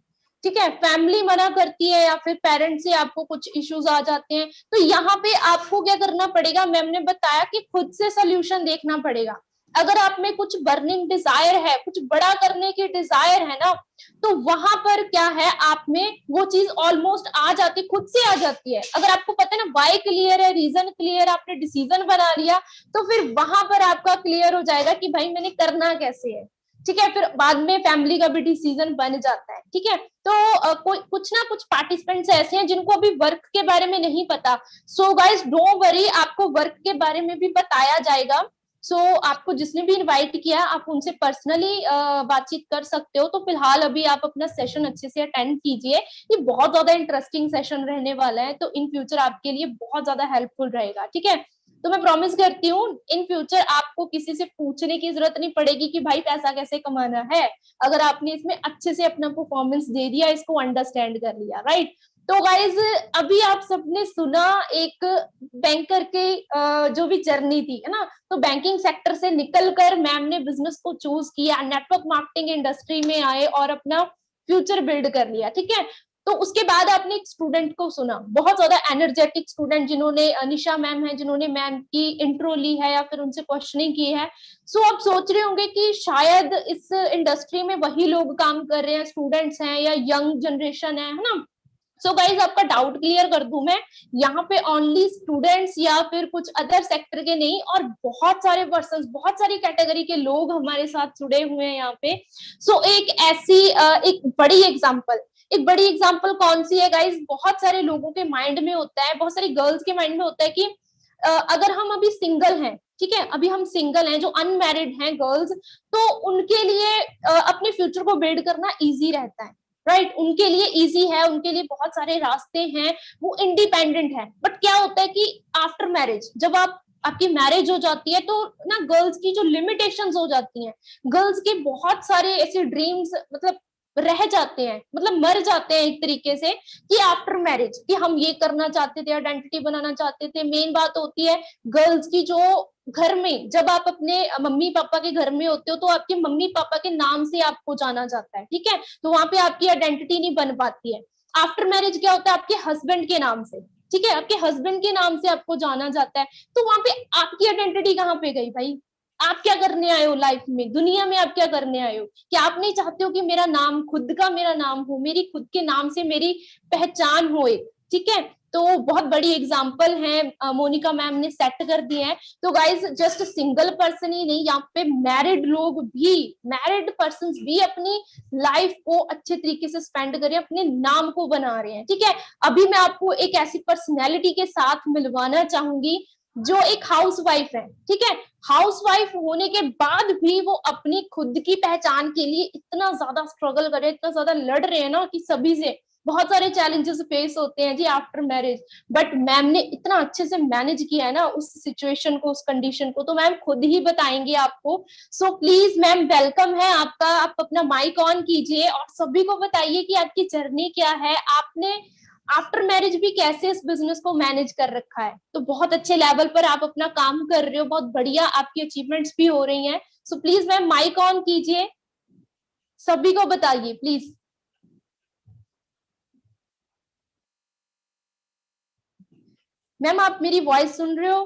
ठीक है, फैमिली मना करती है या फिर पेरेंट्स से आपको कुछ इश्यूज आ जाते हैं। तो यहाँ पे आपको क्या करना पड़ेगा, मैम ने बताया कि खुद से सोल्यूशन देखना पड़ेगा। अगर आप में कुछ बर्निंग डिजायर है, कुछ बड़ा करने की डिजायर है ना, तो वहां पर क्या है, आप में वो चीज ऑलमोस्ट आ जाती, खुद से आ जाती है। अगर आपको पता है ना वाई क्लियर है, रीजन क्लियर, आपने डिसीजन बना लिया, तो फिर वहां पर आपका क्लियर हो जाएगा कि भाई मैंने करना कैसे है, ठीक है। फिर बाद में फैमिली का भी डिसीजन बन जाता है, ठीक है। तो कोई कुछ ना कुछ पार्टिसिपेंट्स ऐसे हैं जिनको अभी वर्क के बारे में नहीं पता। सो गाइस डोंट वरी, आपको वर्क के बारे में भी बताया जाएगा। सो आपको जिसने भी इनवाइट किया आप उनसे पर्सनली बातचीत कर सकते हो। तो फिलहाल अभी आप अपना सेशन अच्छे से अटेंड कीजिए, ये बहुत ज्यादा इंटरेस्टिंग सेशन रहने वाला है, तो इन फ्यूचर आपके लिए बहुत ज्यादा हेल्पफुल रहेगा, ठीक है। तो मैं प्रॉमिस करती हूँ इन फ्यूचर आपको किसी से पूछने की जरूरत नहीं पड़ेगी कि भाई पैसा कैसे कमाना है, अगर आपने इसमें अच्छे से अपना परफॉर्मेंस दे दिया, इसको अंडरस्टैंड कर लिया, राइट। तो गाइज अभी आप सबने सुना एक बैंकर के जो भी जर्नी थी, है ना, तो बैंकिंग सेक्टर से निकलकर मैम ने बिजनेस को चूज किया, नेटवर्क मार्केटिंग इंडस्ट्री में आए और अपना फ्यूचर बिल्ड कर लिया, ठीक है। तो उसके बाद आपने एक स्टूडेंट को सुना, बहुत ज्यादा एनर्जेटिक स्टूडेंट, जिन्होंने निशा मैम है, जिन्होंने मैम की इंट्रो ली है या फिर उनसे क्वेश्चनिंग की है। सो आप सोच रहे होंगे कि शायद इस इंडस्ट्री में वही लोग काम कर रहे हैं, स्टूडेंट्स हैं या यंग जनरेशन है ना। सो गाइज आपका डाउट क्लियर कर दूं मैं, यहाँ पे ओनली स्टूडेंट्स या फिर कुछ अदर सेक्टर के नहीं, और बहुत सारे पर्संस, बहुत सारी कैटेगरी के लोग हमारे साथ जुड़े हुए हैं यहाँ पे। सो एक ऐसी एक बड़ी एग्जांपल कौन सी है गाइज, बहुत सारे लोगों के माइंड में होता है, बहुत सारी गर्ल्स के माइंड में होता है कि अगर हम अभी सिंगल हैं, ठीक है, अभी हम सिंगल हैं, जो अनमैरिड हैं गर्ल्स, तो उनके लिए अपने फ्यूचर को बिल्ड करना इजी रहता है, राइट, उनके लिए इजी है, उनके लिए बहुत सारे रास्ते हैं, वो इंडिपेंडेंट है। बट क्या होता है कि आफ्टर मैरिज, जब आपकी मैरिज हो जाती है तो ना गर्ल्स की जो लिमिटेशंस हो जाती हैं, गर्ल्स के बहुत सारे ऐसे ड्रीम्स मतलब रह जाते हैं, मतलब मर जाते हैं एक तरीके से, कि आफ्टर मैरिज कि हम ये करना चाहते थे, आइडेंटिटी बनाना चाहते थे। मेन बात होती है गर्ल्स की, जो घर में जब आप अपने मम्मी पापा के घर में होते हो तो आपके मम्मी पापा के नाम से आपको जाना जाता है, ठीक है, तो वहां पे आपकी आइडेंटिटी नहीं बन पाती है। आफ्टर मैरिज क्या होता है, आपके हस्बैंड के नाम से, ठीक है, आपके हस्बैंड के नाम से आपको जाना जाता है, तो वहां पे आपकी आइडेंटिटी कहाँ पे गई भाई? आप क्या करने आए हो लाइफ में, दुनिया में आप क्या करने आए हो? क्या आप नहीं चाहते हो कि मेरा नाम, खुद का मेरा नाम हो, मेरी खुद के नाम से मेरी पहचान हो एक, ठीक है? तो बहुत बड़ी एग्जाम्पल है मोनिका मैम ने सेट कर दिए हैं। तो गाइज जस्ट सिंगल पर्सन ही नहीं, यहाँ पे मैरिड लोग भी, मैरिड पर्सन भी अपनी लाइफ को अच्छे तरीके से स्पेंड करें, अपने नाम को बना रहे हैं, ठीक है। अभी मैं आपको एक ऐसी पर्सनैलिटी के साथ मिलवाना चाहूंगी जो एक हाउस वाइफ है, ठीक है, हाउस वाइफ होने के बाद भी वो अपनी खुद की पहचान के लिए इतना ज्यादा स्ट्रगल कर रहे हैं, इतना ज्यादा लड़ रहे हैं ना, कि सभी से बहुत सारे चैलेंजेस फेस होते हैं जी आफ्टर मैरिज, बट मैम ने इतना अच्छे से मैनेज किया है ना उस सिचुएशन को, उस कंडीशन को, तो मैम खुद ही बताएंगे आपको। सो प्लीज मैम, वेलकम है आपका, आप अपना माइक ऑन कीजिए और सभी को बताइए कि आपकी जर्नी क्या है, आपने आफ्टर मैरिज भी कैसे इस बिजनेस को मैनेज कर रखा है। तो बहुत अच्छे लेवल पर आप अपना काम कर रहे हो, बहुत बढ़िया आपकी अचीवमेंट्स भी हो रही हैं। So please ma'am mike on कीजिए, सभी को बताइए प्लीज। मैम आप मेरी वॉइस सुन रहे हो?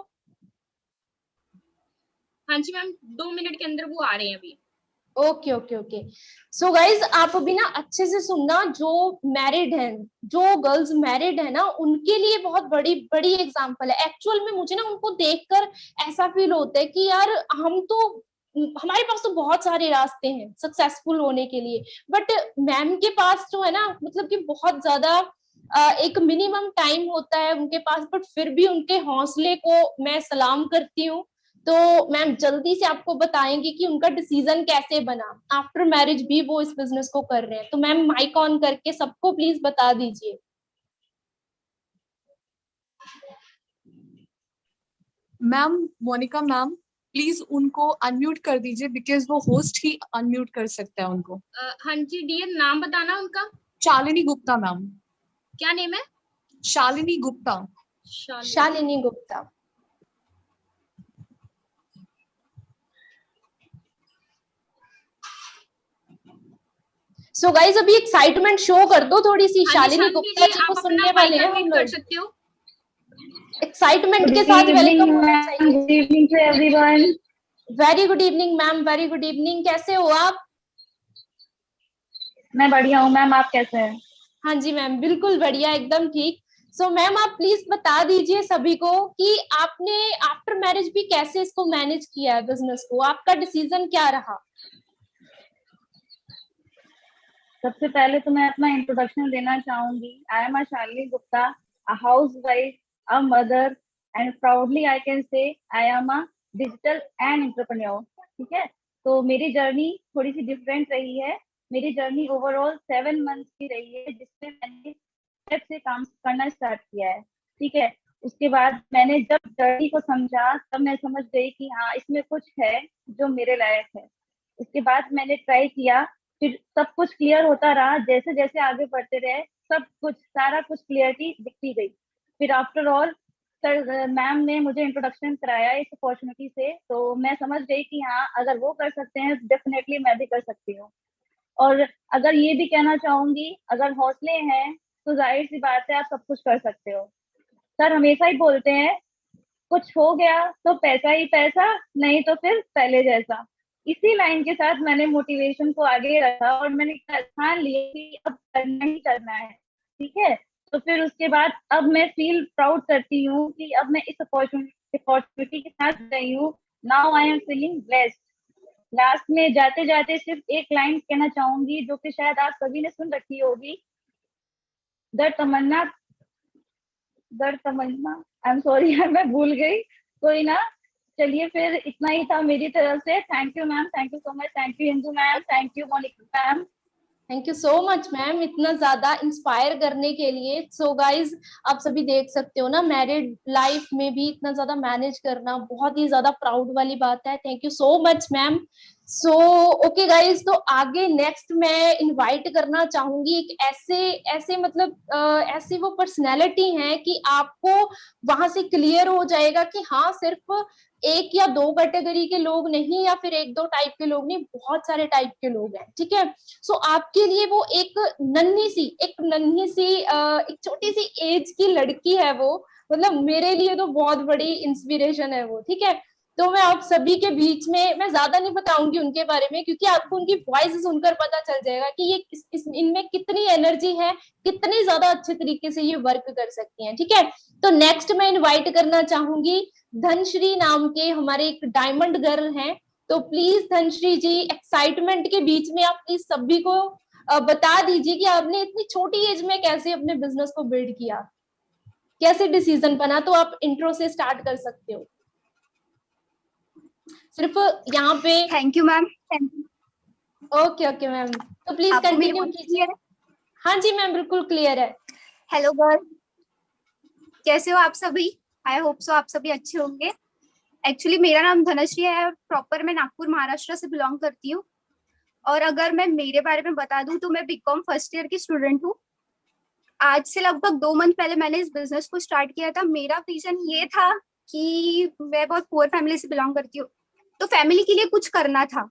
हाँ जी मैम, 2 मिनट के अंदर वो आ रहे हैं अभी। Okay okay okay. So guys आप अभी ना अच्छे से सुनना, जो मैरिड हैं, जो गर्ल्स मैरिड है ना, उनके लिए बहुत बड़ी बड़ी एग्जांपल है। एक्चुअल में मुझे ना उनको देखकर ऐसा फील होता है कि यार हम तो, हमारे पास तो बहुत सारे रास्ते हैं सक्सेसफुल होने के लिए, बट मैम के पास जो है ना, मतलब कि बहुत ज्यादा एक मिनिमम टाइम होता है उनके पास, बट फिर भी उनके हौसले को मैं सलाम करती हूँ। तो मैम जल्दी से आपको बताएंगे कि उनका डिसीजन कैसे बना, आफ्टर मैरिज भी वो इस बिजनेस को कर रहे हैं। तो मैम माइक ऑन करके सबको प्लीज बता दीजिए। मैम, मोनिका मैम प्लीज उनको अनम्यूट कर दीजिए, बिकॉज वो होस्ट ही अनम्यूट कर सकता है उनको। हाँ जी डियर, नाम बताना उनका। शालिनी गुप्ता मैम। क्या नेम है? शालिनी गुप्ता। शालिनी गुप्ता। सो गाइज अभी एक्साइटमेंट शो कर दो थोड़ी सी, शालिनी गुप्ता जी को सुनने वाले हैं हम लोग, सकते हो। एक्साइटमेंट के साथ वेलकम होना चाहिए। Good evening to everyone. Very good evening ma'am, very good evening, कैसे हो आप? मैं बढ़िया हूँ मैम, आप कैसे हैं? हाँ जी मैम, बिल्कुल बढ़िया, एकदम ठीक। सो मैम आप प्लीज बता दीजिए सभी को कि आपने आफ्टर मैरिज भी कैसे इसको मैनेज किया है बिजनेस को, आपका डिसीजन क्या रहा? सबसे पहले तो मैं अपना इंट्रोडक्शन देना चाहूंगी। I am Shalini Gupta, a house wife, a mother, and proudly I can say I am a digital and entrepreneur. ठीक है, तो मेरी जर्नी थोड़ी सी डिफरेंट रही है। मेरी जर्नी ओवरऑल 7 मंथ्स की रही है, जिसमें मैंने स्टेप से काम करना स्टार्ट किया है। ठीक है, उसके बाद मैंने जब जर्नी को समझा, तब मैं समझ गई कि हाँ, इसमें कुछ है जो मेरे लायक है। उसके बाद मैंने ट्राई किया, फिर सब कुछ क्लियर होता रहा। जैसे जैसे आगे बढ़ते रहे, सब कुछ, सारा कुछ क्लियरिटी दिखती गई। फिर आफ्टर ऑल सर, मैम ने मुझे इंट्रोडक्शन कराया इस अपॉर्चुनिटी से, तो मैं समझ गई कि हाँ, अगर वो कर सकते हैं डेफिनेटली मैं भी कर सकती हूँ। और अगर ये भी कहना चाहूंगी, अगर हौसले हैं तो जाहिर सी बात है आप सब कुछ कर सकते हो। सर हमेशा ही बोलते हैं, कुछ हो गया तो पैसा ही पैसा, नहीं तो फिर पहले जैसा। इसी लाइन के साथ मैंने मोटिवेशन को आगे रखा और मैंने ठान लिया कि अब करना ही करना है। ठीक है, तो फिर उसके बाद अब मैं फील प्राउड करती हूँ कि अब मैं इस अपॉर्चुनिटी के साथ गई हूँ। Now I am feeling blessed. Last में जाते जाते सिर्फ एक लाइन कहना चाहूंगी, जो कि शायद आप सभी ने सुन रखी होगी। दर तमन्ना, दर तमन्ना, आई एम सॉरी यार, मैं भूल गई, कोई ना। चलिए फिर इतना ही था मेरी तरफ से। Thank you ma'am, thank you so much, thank you Indu ma'am, thank you Monika ma'am. Thank you so much ma'am, इतना ज्यादा इंस्पायर करने के लिए। सो गाइज, आप सभी देख सकते हो ना, मैरिड लाइफ में भी इतना ज्यादा मैनेज करना बहुत ही ज्यादा प्राउड वाली बात है। Thank you so much ma'am. So okay guys, तो आगे नेक्स्ट मैं इनवाइट करना चाहूंगी एक ऐसे ऐसे मतलब ऐसी वो पर्सनैलिटी है कि आपको वहां से क्लियर हो जाएगा कि हाँ, सिर्फ एक या दो कैटेगरी के लोग नहीं, या फिर एक दो टाइप के लोग नहीं, बहुत सारे टाइप के लोग हैं, ठीक है। सो आपके लिए वो एक नन्ही सी एक छोटी सी एज की लड़की है वो, मतलब मेरे लिए तो बहुत बड़ी इंस्पिरेशन है वो, ठीक है। तो मैं आप सभी के बीच में, मैं ज्यादा नहीं बताऊंगी उनके बारे में, क्योंकि आपको उनकी वॉइस सुनकर पता चल जाएगा कि ये इनमें कितनी एनर्जी है, कितनी ज्यादा अच्छे तरीके से ये वर्क कर सकती हैं, ठीक है। तो नेक्स्ट मैं इनवाइट करना चाहूंगी धनश्री नाम के हमारे एक डायमंड गर्ल हैं। तो प्लीज धनश्री जी, एक्साइटमेंट के बीच में आप प्लीज सभी को बता दीजिए कि आपने इतनी छोटी एज में कैसे अपने बिजनेस को बिल्ड किया, कैसे डिसीजन बना। तो आप इंट्रो से स्टार्ट कर सकते हो। सिर्फ यहाँ पे thank you ma'am. Thank you. Okay okay ma'am, तो प्लीज आपको मेरी कंटिन्यू वॉइस कीजिए। क्लियर है? हाँ जी मैम, बिल्कुल क्लियर है। हेलो गर्ल, कैसे हो आप सभी? आई होप सो आप सभी अच्छे होंगे। एक्चुअली मेरा नाम धनश्री है और प्रॉपर मैं नागपुर महाराष्ट्र से बिलोंग करती हूँ। और अगर मैं मेरे बारे में बता दूं तो मैं बीकॉम फर्स्ट ईयर की स्टूडेंट हूँ। आज से लगभग 2 मंथ पहले मैंने इस बिजनेस को स्टार्ट किया था। मेरा विजन ये था कि मैं बहुत पुअर फैमिली से बिलोंग करती हूँ, तो फैमिली के लिए कुछ करना था,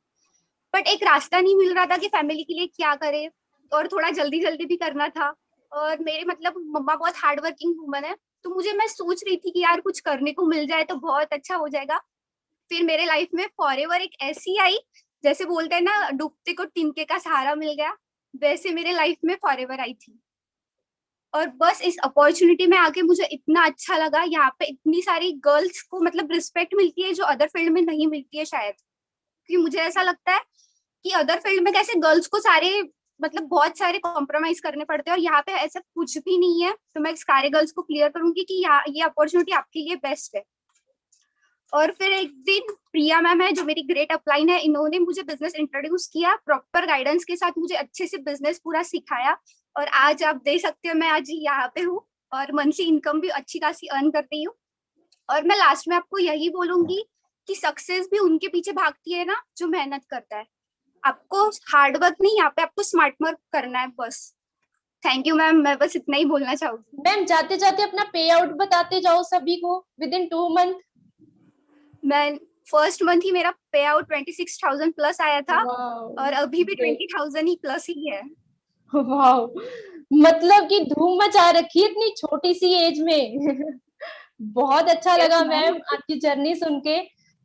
बट एक रास्ता नहीं मिल रहा था कि फैमिली के लिए क्या करे, और थोड़ा जल्दी जल्दी भी करना था। और मेरे मतलब मम्मा बहुत हार्ड वर्किंग वुमन है, तो मैं सोच रही थी कि यार कुछ करने को मिल जाए तो बहुत अच्छा हो जाएगा। फिर मेरे लाइफ में फॉरएवर एक ऐसी आई, जैसे बोलते हैं ना, डूबते को तिनके का सहारा मिल गया, वैसे मेरे लाइफ में फॉरएवर आई थी। और बस इस अपॉर्चुनिटी में आके मुझे इतना अच्छा लगा। यहाँ पे इतनी सारी गर्ल्स को मतलब रिस्पेक्ट मिलती है जो अदर फील्ड में नहीं मिलती है शायद, क्योंकि मुझे ऐसा लगता है कि अदर फील्ड में कैसे गर्ल्स को सारे मतलब बहुत सारे कॉम्प्रोमाइज करने पड़ते हैं, और यहाँ पे ऐसा कुछ भी नहीं है। तो मैं सारे गर्ल्स को क्लियर करूंगी कि ये अपॉर्चुनिटी आपके लिए बेस्ट है। और फिर एक दिन प्रिया मैम है जो मेरी ग्रेट अपलाइन है, इन्होंने मुझे बिजनेस इंट्रोड्यूस किया, प्रॉपर गाइडेंस के साथ मुझे अच्छे से बिजनेस पूरा सिखाया। और आज आप देख सकते हो मैं आज यहाँ पे हूँ और मंथली इनकम भी अच्छी खासी अर्न कर रही हूँ। और मैं लास्ट में आपको यही बोलूंगी कि सक्सेस भी उनके पीछे भागती है ना जो मेहनत करता है। आपको हार्ड वर्क नहीं, यहाँ पे आपको स्मार्ट वर्क करना है बस। थैंक यू मैम, मैं बस इतना ही बोलना चाहूंगी। मैम जाते जाते अपना पे आउट बताते जाओ सभी को विद इन 2 मंथ। मैं फर्स्ट मंथ ही मेरा पे आउट 26,000 प्लस आया था, Wow, और अभी भी great. 20,000 ही प्लस ही है। वाओ, मतलब कि धूम मचा रखी है इतनी छोटी सी एज में। बहुत अच्छा लगा मैम आपकी जर्नी सुन के।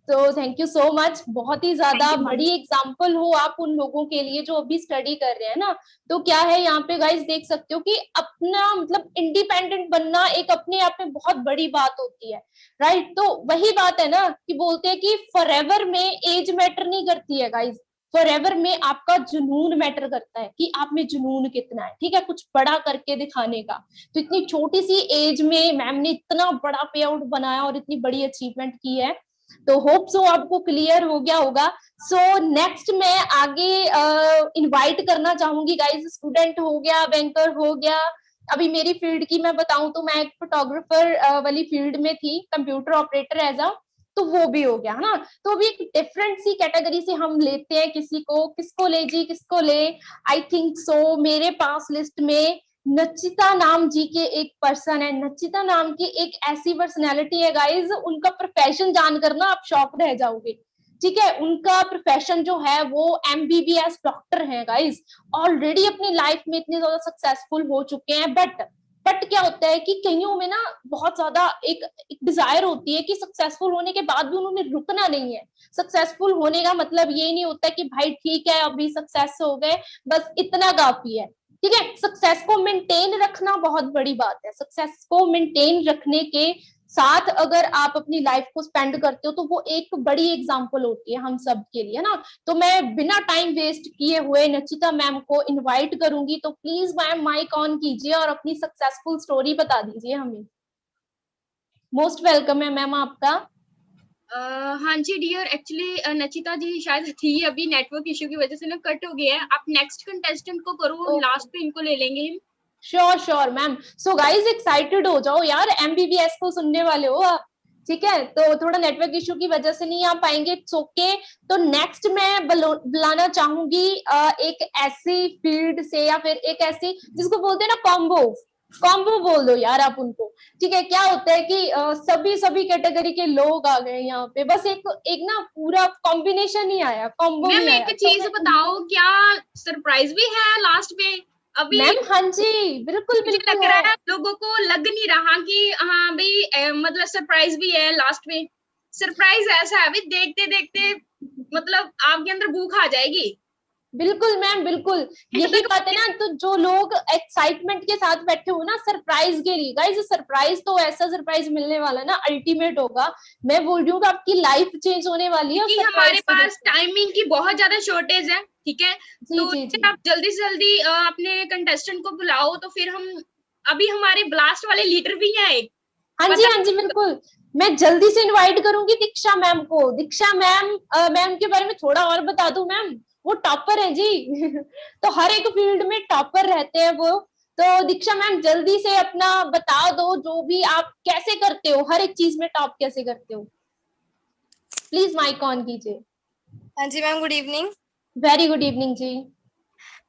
तो थैंक यू सो मच, बहुत ही ज्यादा Thank you, बड़ी एग्जांपल हो आप उन लोगों के लिए जो अभी स्टडी कर रहे हैं ना। तो क्या है, यहाँ पे गाइस देख सकते हो कि अपना मतलब इंडिपेंडेंट बनना एक अपने आप में बहुत बड़ी बात होती है, राइट। तो वही बात है ना कि बोलते हैं कि फॉरएवर में एज मैटर नहीं करती है गाइस, फॉरएवर में आपका जुनून मैटर करता है कि आप में जुनून कितना है, ठीक है, कुछ बड़ा करके दिखाने का। तो इतनी छोटी सी एज में मैम ने इतना बड़ा पे आउट बनाया और इतनी बड़ी अचीवमेंट की है। तो होप सो आपको क्लियर हो गया होगा। सो नेक्स्ट मैं आगे इनवाइट करना चाहूंगी गाइस, स्टूडेंट हो गया, बैंकर हो गया। अभी मेरी फील्ड की मैं बताऊं तो मैं एक फोटोग्राफर वाली फील्ड में थी, कंप्यूटर ऑपरेटर एज अ, तो वो भी हो गया है ना। तो अभी एक डिफरेंट सी कैटेगरी से हम लेते हैं किसी को, किसको ले जी, किसको ले। आई थिंक सो मेरे पास लिस्ट में नचिता नाम जी के एक पर्सन है। नचिता नाम की एक ऐसी पर्सनैलिटी है गाइज, उनका प्रोफेशन जानकर ना आप शॉक रह जाओगे, ठीक है। उनका प्रोफेशन जो है वो एमबीबीएस डॉक्टर है गाइज, ऑलरेडी अपनी लाइफ में इतने ज्यादा सक्सेसफुल हो चुके हैं। बट क्या होता है कि कईयों में ना बहुत ज्यादा एक डिजायर होती है कि सक्सेसफुल होने के बाद भी उन्होंने रुकना नहीं है। सक्सेसफुल होने का मतलब ये नहीं होता कि भाई ठीक है अभी सक्सेस हो गए बस इतना काफी है, ठीक है। सक्सेस को मेंटेन रखना बहुत बड़ी बात है। सक्सेस को मेंटेन रखने के साथ अगर आप अपनी लाइफ को स्पेंड करते हो तो वो एक बड़ी एग्जांपल होती है हम सब के लिए ना। तो मैं बिना टाइम वेस्ट किए हुए नचिता मैम को इनवाइट करूंगी। तो प्लीज मैम माइक ऑन कीजिए और अपनी सक्सेसफुल स्टोरी बता दीजिए हमें। मोस्ट वेलकम है मैम आपका। हाँ जी डियर, एक्चुअली नचिता जी शायद थी, अभी नेटवर्क इश्यू की वजह से ना कट हो गया है। आप नेक्स्ट कंटेस्टेंट को करो, Okay. लास्ट पे इनको ले लेंगे हम। Sure ma'am. So guys excited हो जाओ यार, एमबीबीएस को सुनने वाले हो आप, ठीक है? तो थोड़ा नेटवर्क इशू की वजह से नहीं आ पाएंगे, इट्स ओके। तो नेक्स्ट मैं बुलाना चाहूंगी एक ऐसी फील्ड से, या फिर एक ऐसी जिसको बोलते हैं ना कॉम्बो बोल दो यार आप उनको, ठीक है? क्या होता है कि सभी कैटेगरी के लोग आ गए यहाँ पे, बस एक ना पूरा कॉम्बिनेशन ही आया, कॉम्बो मैम नहीं आया। एक चीज बताओ, क्या सरप्राइज भी है लास्ट पे अभी? मैम हाँ जी, बिल्कुल मुझे बिल्कुल लग रहा है। है लोगों को लग नहीं रहा कि हाँ भाई मतलब सरप्राइज भी है लास्ट में। सरप्राइज ऐसा है भाई, देखते देखते मतलब आपके अंदर भूख आ जाएगी। बिल्कुल मैम, बिल्कुल यही बात है ना। तो जो लोग एक्साइटमेंट के साथ बैठे हो ना सरप्राइज के लिए, गाइस सरप्राइज तो ऐसा सरप्राइज मिलने वाला ना अल्टीमेट होगा। मैं बोल रही हूँ कि आपकी लाइफ चेंज होने वाली है। क्योंकि हमारे पास टाइमिंग की बहुत ज्यादा शॉर्टेज है, ठीक है? जी तो जी जी आप जल्दी से जल्दी अपने कंटेस्टेंट को बुलाओ, तो फिर हम अभी हमारे ब्लास्ट वाले लीडर भी हैं एक। हाँ जी बिल्कुल। मैं जल्दी से इनवाइट करूंगी दीक्षा मैम को। दीक्षा मैम, मैम के बारे में थोड़ा और बता दूं मैम, वो टॉपर है जी तो हर एक फील्ड में टॉपर रहते हैं वो। तो दीक्षा मैम जल्दी से अपना बता दो, जो भी आप कैसे करते हो, हर एक चीज में टॉप कैसे करते हो, प्लीज माइक ऑन कीजिए। हाँ जी ma'am, good evening. Very good evening जी।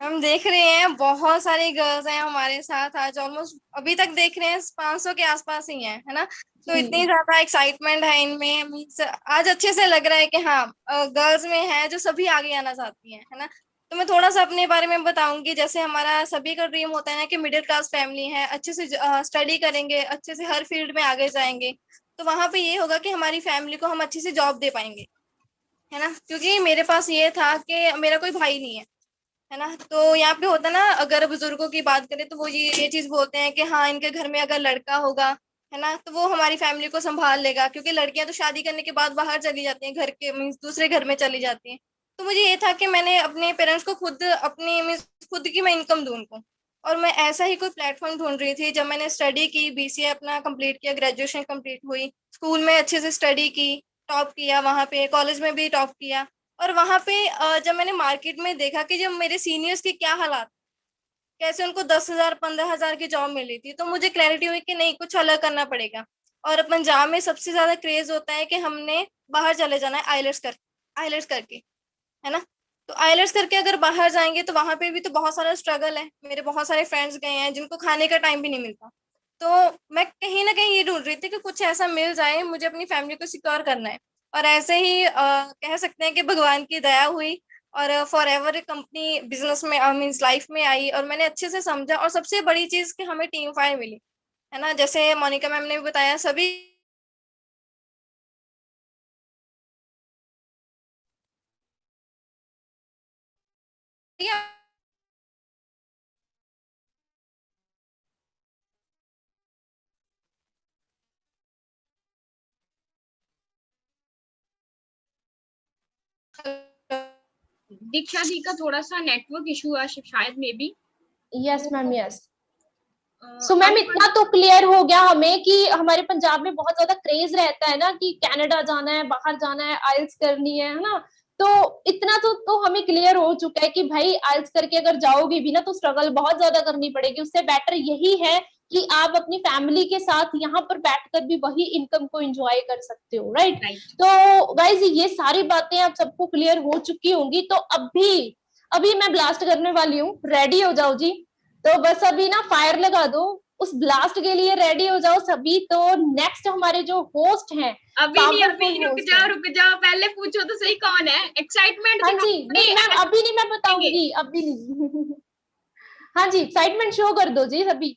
हम देख रहे हैं बहुत सारी गर्ल्स हैं हमारे साथ आज, ऑलमोस्ट अभी तक देख रहे हैं 500 के आसपास ही हैं, है ना? तो इतनी ज्यादा एक्साइटमेंट है इनमें, मीन्स आज अच्छे से लग रहा है कि हाँ गर्ल्स में है जो सभी आगे आना चाहती हैं, है ना? तो मैं थोड़ा सा अपने बारे में बताऊंगी। जैसे हमारा सभी का ड्रीम होता है ना कि मिडिल क्लास फैमिली है, अच्छे से स्टडी करेंगे, अच्छे से हर फील्ड में आगे जाएंगे। तो वहां पे ये होगा कि हमारी फैमिली को हम अच्छे से जॉब दे पाएंगे, है ना? क्योंकि मेरे पास ये था कि मेरा कोई भाई नहीं है ना? तो यहाँ पे होता ना, अगर बुजुर्गों की बात करें तो वो ये चीज बोलते हैं कि हाँ इनके घर में अगर लड़का होगा, है ना, तो वो हमारी फैमिली को संभाल लेगा। क्योंकि लड़कियां तो शादी करने के बाद बाहर चली जाती हैं, घर के मीन्स दूसरे घर में चली जाती हैं। तो मुझे ये था कि मैंने अपने पेरेंट्स को खुद अपनी मीन्स खुद की मैं इनकम दूं उनको। और मैं ऐसा ही कोई प्लेटफॉर्म ढूंढ रही थी। जब मैंने स्टडी की, बीसीए अपना कंप्लीट किया, ग्रेजुएशन कंप्लीट हुई, स्कूल में अच्छे से स्टडी की, टॉप किया, वहां पे कॉलेज में भी टॉप किया। और वहां पे जब मैंने मार्केट में देखा कि जब मेरे सीनियर्स के क्या हालात, कैसे उनको 10,000 15,000 की जॉब मिली थी, तो मुझे क्लैरिटी हुई कि नहीं, कुछ अलग करना पड़ेगा। और पंजाब में सबसे ज्यादा क्रेज होता है कि हमने बाहर चले जाना है आइलेट्स करके, है ना? तो आइलेट्स करके अगर बाहर जाएंगे तो वहां पे भी तो बहुत सारा स्ट्रगल है। मेरे बहुत सारे फ्रेंड्स गए हैं जिनको खाने का टाइम भी नहीं मिलता। तो मैं कहीं ना कहीं ये ढूंढ रही थी कि कुछ ऐसा मिल जाए, मुझे अपनी फैमिली को सिक्योर करना है। और ऐसे ही कह सकते हैं कि भगवान की दया हुई और फॉर एवर कंपनी बिजनेस में मीन्स लाइफ में आई, और मैंने अच्छे से समझा। और सबसे बड़ी चीज कि हमें टीम फायर मिली, है ना? जैसे मोनिका मैम ने भी बताया, सभी दीक्षा जी का थोड़ा सा नेटवर्क इशू है शायद, may be. Yes ma'am, yes. So ma'am इतना तो क्लियर हो गया हमें कि हमारे पंजाब में बहुत ज्यादा क्रेज रहता है ना कि कनाडा जाना है, बाहर जाना है, आइल्स करनी है ना? तो इतना तो हमें क्लियर हो चुका है कि भाई आइल्स करके अगर जाओगे भी ना तो स्ट्रगल बहुत ज्यादा करनी पड़ेगी। उससे बेटर यही है कि आप अपनी फैमिली के साथ यहाँ पर बैठकर भी वही इनकम को एंजॉय कर सकते हो, राइट? तो गाइज ये सारी बातें आप सबको क्लियर हो चुकी होंगी। तो अभी मैं ब्लास्ट करने वाली हूँ, रेडी हो जाओ जी। तो बस अभी ना फायर लगा दो, उस ब्लास्ट के लिए रेडी हो जाओ सभी। तो नेक्स्ट हमारे जो होस्ट हैं, अभी नहीं, अभी रुक जाओ, पहले पूछो तो सही कौन है। एक्साइटमेंट हाँ जी, नहीं मैम अभी नहीं, मैं बताऊंगी अभी नहीं हाँ जी, एक्साइटमेंट शो कर दो जी सभी।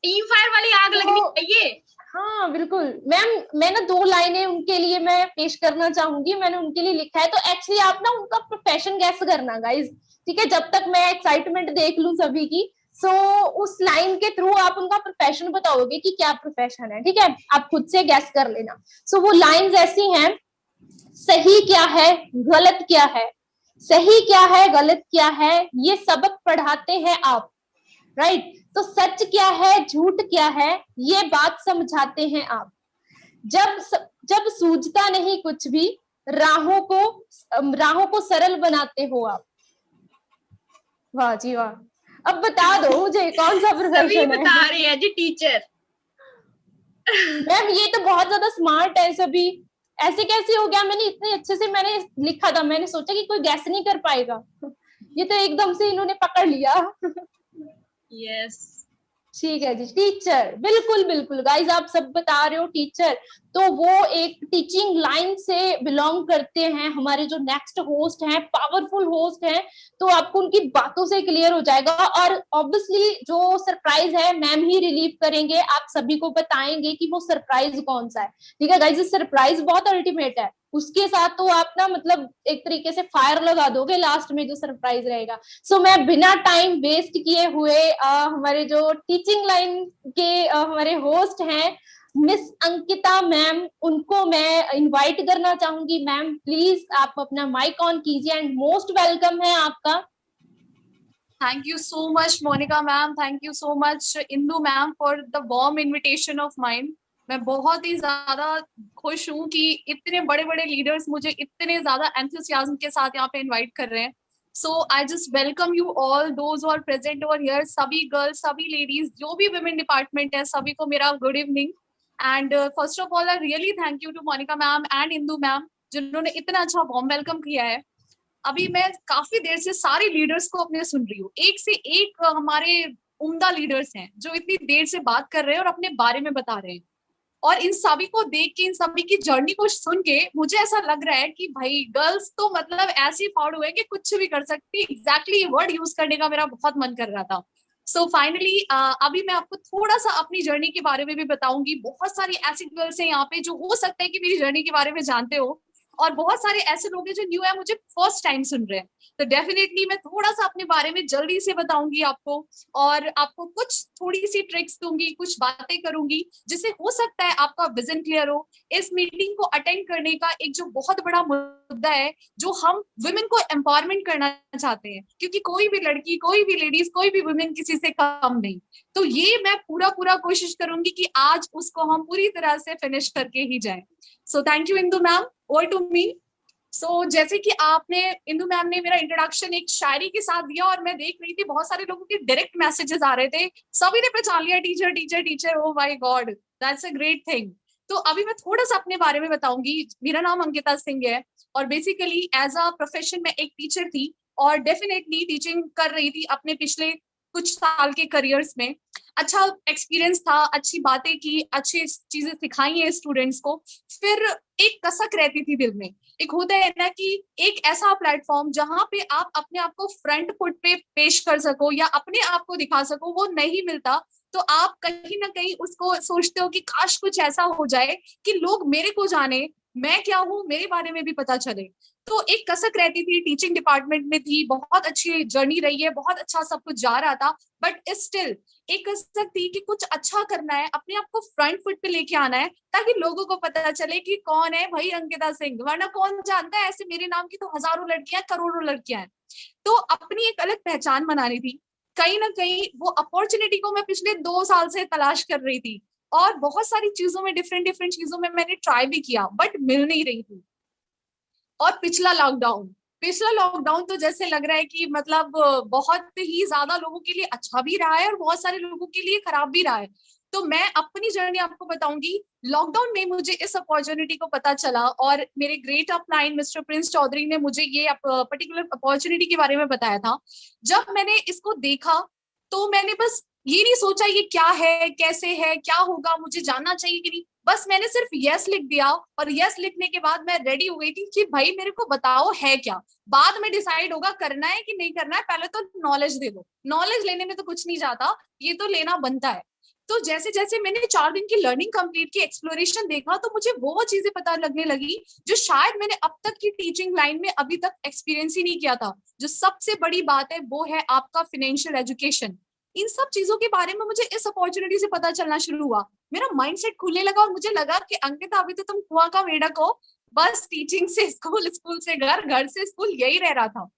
टीम फायर वाली आग लगनी चाहिए। हाँ बिल्कुल मैम, मैं ना 2 लाइनें उनके लिए मैं पेश करना चाहूंगी, मैंने उनके लिए लिखा है। तो एक्चुअली आप ना उनका प्रोफेशन गैस करना गाइज, ठीक है? जब तक मैं एक्साइटमेंट देख लूं सभी की, सो उस लाइन के थ्रू आप उनका प्रोफेशन बताओगे कि क्या प्रोफेशन है, ठीक है? आप खुद से गैस कर लेना। सो वो लाइंस ऐसी हैं, सही क्या है गलत क्या है, सही क्या है गलत क्या है, ये सबक पढ़ाते हैं आप, राइट? तो सच क्या है झूठ क्या है, ये बात समझाते हैं आप। जब सूझता नहीं कुछ भी, राहों को सरल बनाते हो आप। वाह जी वाह। अब बता दो मुझे कौन सा सभी प्रोफेशन है? बता रहे हैं जी, टीचर। मैम ये तो बहुत ज्यादा स्मार्ट है सभी, ऐसे कैसे हो गया? मैंने इतने अच्छे से मैंने लिखा था, मैंने सोचा कि कोई गैस नहीं कर पाएगा, ये तो एकदम से इन्होंने पकड़ लिया। यस। ठीक है जी, टीचर, बिल्कुल बिल्कुल गाइस, आप सब बता रहे हो टीचर, तो वो एक टीचिंग लाइन से बिलोंग करते हैं। हमारे जो नेक्स्ट होस्ट हैं, पावरफुल होस्ट हैं, तो आपको उनकी बातों से क्लियर हो जाएगा। और ऑब्वियसली जो सरप्राइज है मैम ही रिलीव करेंगे, आप सभी को बताएंगे कि वो सरप्राइज कौन सा है। ठीक है गाइस, सरप्राइज बहुत अल्टीमेट है, उसके साथ तो आप ना मतलब एक तरीके से फायर लगा दोगे लास्ट में जो सरप्राइज रहेगा। सो मैं बिना टाइम वेस्ट किए हुए हमारे जो टीचिंग लाइन के हमारे होस्ट हैं मिस अंकिता मैम, उनको मैं इनवाइट करना चाहूंगी। मैम प्लीज आप अपना माइक ऑन कीजिए एंड मोस्ट वेलकम है आपका। Thank you so much, Monica ma'am. Thank you so much, Indu ma'am, for the warm invitation of mine. मैं बहुत ही ज्यादा खुश हूँ कि इतने बड़े बड़े लीडर्स मुझे इतने ज्यादा एंथुसियाज्म के साथ यहाँ पे इनवाइट कर रहे हैं। So I just welcome you all those are present over here, सभी गर्ल्स, सभी लेडीज, जो भी वुमेन डिपार्टमेंट है, सभी को मेरा good evening. And first of all I really thank you to Monika ma'am and Indu ma'am, जिन्होंने इतना अच्छा वार्म वेलकम किया है। अभी मैं काफी देर से सारे लीडर्स को अपने सुन रही हूँ, एक से एक हमारे उम्दा लीडर्स हैं जो इतनी देर से बात कर रहे हैं और अपने बारे में बता रहे हैं। और इन सभी को देख के, इन सभी की जर्नी को सुन के मुझे ऐसा लग रहा है कि भाई गर्ल्स तो मतलब ऐसी फाड़ हुए कि कुछ भी कर सकती। एग्जैक्टली वर्ड यूज करने का मेरा बहुत मन कर रहा था। सो फाइनली अभी मैं आपको थोड़ा सा अपनी जर्नी के बारे में भी बताऊंगी। बहुत सारी ऐसी गर्ल्स हैं यहाँ पे जो हो सकता है कि मेरी जर्नी के बारे में जानते हो, और बहुत सारे ऐसे लोग हैं जो न्यू है, मुझे फर्स्ट टाइम सुन रहे हैं। तो डेफिनेटली मैं थोड़ा सा अपने बारे में जल्दी से बताऊंगी आपको, और आपको कुछ थोड़ी सी ट्रिक्स दूंगी, कुछ बातें करूंगी जिससे हो सकता है आपका विजन क्लियर हो। इस मीटिंग को अटेंड करने का एक जो बहुत बड़ा मुद्दा है, जो हम वुमेन को एम्पावरमेंट करना चाहते हैं, क्योंकि कोई भी लड़की, कोई भी लेडीज, कोई भी वुमेन किसी से कम नहीं। तो ये मैं पूरा कोशिश करूंगी कि आज उसको हम पूरी तरह से फिनिश करके ही जाएं। So thank you Indu ma'am, over to me. So जैसे कि आपने, इंदू मैम ने मेरा इंट्रोडक्शन एक शायरी के साथ दिया, और मैं देख रही थी बहुत सारे लोगों के डायरेक्ट मैसेजेस आ रहे थे, सभी ने पहचान लिया teacher teacher teacher. Oh my God, that's a great thing. तो अभी मैं थोड़ा सा अपने बारे में बताऊंगी। मेरा नाम अंकिता सिंह है, और बेसिकली एज अ प्रोफेशन में एक टीचर थी, और डेफिनेटली टीचिंग कर रही थी अपने पिछले कुछ साल के करियर्स में। अच्छा एक्सपीरियंस था, अच्छी बातें की, अच्छी चीजें सिखाई है स्टूडेंट्स को। फिर एक कसक रहती थी दिल में, एक होता है ना कि एक ऐसा प्लेटफॉर्म जहां पे आप अपने आप को फ्रंट फुट पे पेश कर सको या अपने आप को दिखा सको, वो नहीं मिलता। तो आप कहीं ना कहीं उसको सोचते हो कि काश कुछ ऐसा हो जाए कि लोग मेरे को जाने, मैं क्या हूँ, मेरे बारे में भी पता चले। तो एक कसक रहती थी, टीचिंग डिपार्टमेंट में थी, बहुत अच्छी जर्नी रही है, बहुत अच्छा सब कुछ जा रहा था, बट स्टिल एक कसक थी कि कुछ अच्छा करना है, अपने आप को फ्रंट फुट पे लेके आना है, ताकि लोगों को पता चले कि कौन है भाई अंकिता सिंह, वरना कौन जानता है, ऐसे मेरे नाम की तो हजारों लड़कियां, करोड़ों लड़कियां हैं। तो अपनी एक अलग पहचान बनानी थी। कहीं ना कहीं वो अपॉर्चुनिटी को मैं पिछले 2 साल से तलाश कर रही थी, और बहुत सारी चीजों में, डिफरेंट चीजों में मैंने ट्राई भी किया, बट मिल नहीं रही थी। और पिछला लॉकडाउन तो जैसे लग रहा है कि मतलब बहुत ही ज्यादा लोगों के लिए अच्छा भी रहा है और बहुत सारे लोगों के लिए खराब भी रहा है। तो मैं अपनी जर्नी आपको बताऊंगी। लॉकडाउन में मुझे इस अपॉर्चुनिटी को पता चला, और मेरे great upline mister Prince Chaudhary ने मुझे ये पर्टिकुलर अपॉर्चुनिटी के बारे में बताया था। जब मैंने इसको देखा तो मैंने बस ये नहीं सोचा ये क्या है, कैसे है, क्या होगा, मुझे जानना चाहिए कि नहीं, बस मैंने सिर्फ यस लिख दिया। और यस लिखने के बाद मैं रेडी हो गई थी कि भाई मेरे को बताओ है क्या, बाद में डिसाइड होगा करना है कि नहीं करना है, पहले तो नॉलेज दे दो। नॉलेज लेने में तो कुछ नहीं जाता, ये तो लेना बनता है। तो जैसे जैसे मैंने 4 दिन की लर्निंग कंप्लीट की, एक्सप्लोरेशन देखा, तो मुझे वो चीजें पता लगने लगी जो शायद मैंने अब तक की टीचिंग लाइन में अभी तक एक्सपीरियंस ही नहीं किया था। जो सबसे बड़ी बात है वो है आपका फाइनेंशियल एजुकेशन। इन सब चीजों के बारे में मुझे इस अपॉर्चुनिटी से पता चलना शुरू हुआ। मेरा माइंडसेट खुलने लगा, और मुझे लगा कि अंकिता अभी तो तुम कुआं का मेढक हो, बस टीचिंग से स्कूल, स्कूल से घर, घर से स्कूल, यही रह रहा था।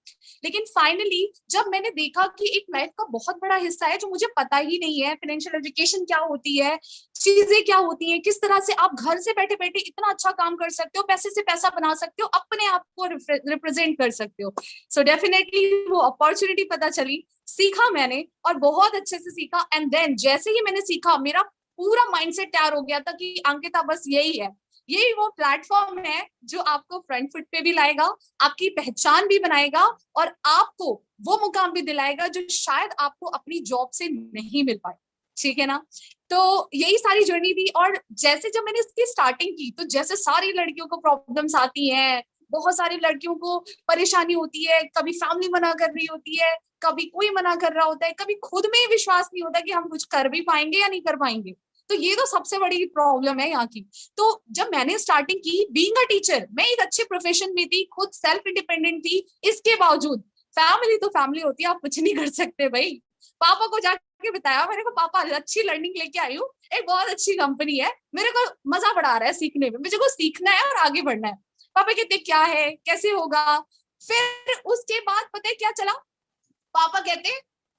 लेकिन फाइनली जब मैंने देखा कि एक लाइफ का बहुत बड़ा हिस्सा है जो मुझे पता ही नहीं है, फाइनेंशियल एजुकेशन क्या होती है, चीजें क्या होती हैं, किस तरह से आप घर से बैठे बैठे इतना अच्छा काम कर सकते हो, पैसे से पैसा बना सकते हो, अपने आप को रिप्रेजेंट कर सकते हो। सो डेफिनेटली वो अपॉर्चुनिटी पता चली, सीखा मैंने और बहुत अच्छे से सीखा। एंड देन जैसे ही मैंने सीखा मेरा पूरा माइंडसेट तैयार हो गया था कि अंकिता बस यही है, यही वो प्लेटफॉर्म है जो आपको फ्रंट फुट पे भी लाएगा, आपकी पहचान भी बनाएगा और आपको वो मुकाम भी दिलाएगा जो शायद आपको अपनी जॉब से नहीं मिल पाए। ठीक है ना? तो यही सारी जर्नी थी। और जैसे जब मैंने इसकी स्टार्टिंग की तो जैसे सारी लड़कियों को प्रॉब्लम्स आती हैं, बहुत सारी लड़कियों को परेशानी होती है, कभी फैमिली मना कर रही होती है, कभी कोई मना कर रहा होता है, कभी खुद में ही विश्वास नहीं होता कि हम कुछ कर भी पाएंगे या नहीं कर पाएंगे। तो ये तो सबसे बड़ी प्रॉब्लम है यहाँ की। तो जब मैंने स्टार्टिंग की बीइंग अ टीचर, मैं एक अच्छे प्रोफेशन में थी, खुद सेल्फ इंडिपेंडेंट थी, इसके बावजूद फैमिली तो फैमिली होती है, आप कुछ नहीं कर सकते भाई। पापा को जाके बताया मैंने को, पापा अच्छी लर्निंग लेके आई हूँ, एक बहुत अच्छी कंपनी है, मेरे को मजा बड़ा आ रहा है सीखने में, मुझे को सीखना है और आगे बढ़ना है। पापा कहते क्या है, कैसे होगा? फिर उसके बाद पता है क्या चला, पापा कहते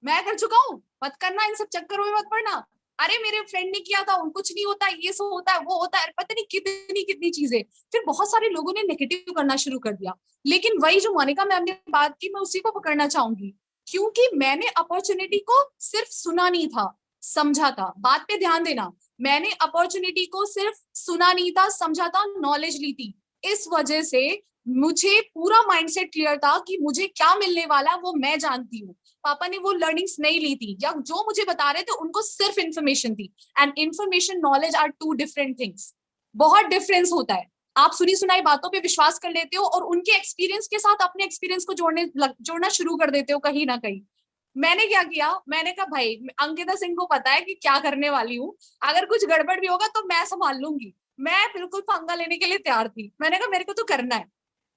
मैं कर चुका हूँ, मत करना, इन सब चक्करों में मत पड़ना, अरे मेरे फ्रेंड ने किया था, कुछ नहीं होता, ये सब होता है, वो होता है, पता नहीं कितनी कितनी चीजें। फिर बहुत सारे लोगों ने नेगेटिव करना शुरू कर दिया। लेकिन वही जो मोनिका मैम ने बात की, मैं उसी को पकड़ना चाहूंगी, क्योंकि मैंने अपॉर्चुनिटी को सिर्फ सुना नहीं था, समझा था। बात पे ध्यान देना, मैंने अपॉर्चुनिटी को सिर्फ सुना नहीं था, समझा था, नॉलेज ली थी। इस वजह से मुझे पूरा माइंडसेट क्लियर था कि मुझे क्या मिलने वाला वो मैं जानती हूँ। पापा ने वो लर्निंग्स नहीं ली थी, या जो मुझे बता रहे थे उनको सिर्फ इंफॉर्मेशन थी। And information, knowledge are two different things. बहुत डिफरेंस होता है। आप सुनी सुनाई बातों पे विश्वास कर लेते हो और उनके एक्सपीरियंस के साथ अपने एक्सपीरियंस को जोड़ना शुरू कर देते हो कहीं ना कहीं। मैंने क्या किया, मैंने कहा भाई अंकिता सिंह को पता है कि क्या करने वाली हूँ, अगर कुछ गड़बड़ भी होगा तो मैं संभाल लूंगी। मैं बिल्कुल पंगा लेने के लिए तैयार थी। मैंने कहा मेरे को तो करना है।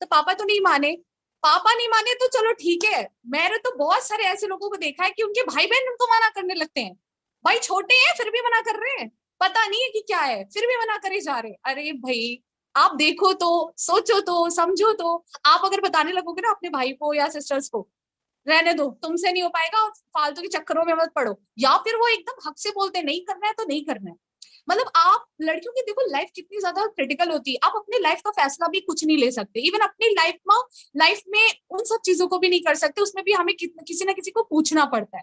तो पापा तो नहीं माने, पापा नहीं माने तो चलो ठीक है। मैंने तो बहुत सारे ऐसे लोगों को देखा है कि उनके भाई बहन उनको मना करने लगते हैं, भाई छोटे हैं फिर भी मना कर रहे हैं, पता नहीं है कि क्या है, फिर भी मना करे जा रहे हैं। अरे भाई आप देखो तो, सोचो तो, समझो तो। आप अगर बताने लगोगे ना अपने भाई को या सिस्टर्स को, रहने दो, तुमसे नहीं हो पाएगा, फालतू के चक्करों में मत पड़ो, या फिर वो एकदम हक से बोलते नहीं करना है तो नहीं करना है। मतलब आप लड़कियों की देखो लाइफ कितनी ज्यादा क्रिटिकल होती है, आप अपनी लाइफ का फैसला भी कुछ नहीं ले सकते, इवन अपनी लाइफ में उन सब चीजों को भी नहीं कर सकते, उसमें भी हमें किसी ना किसी को पूछना पड़ता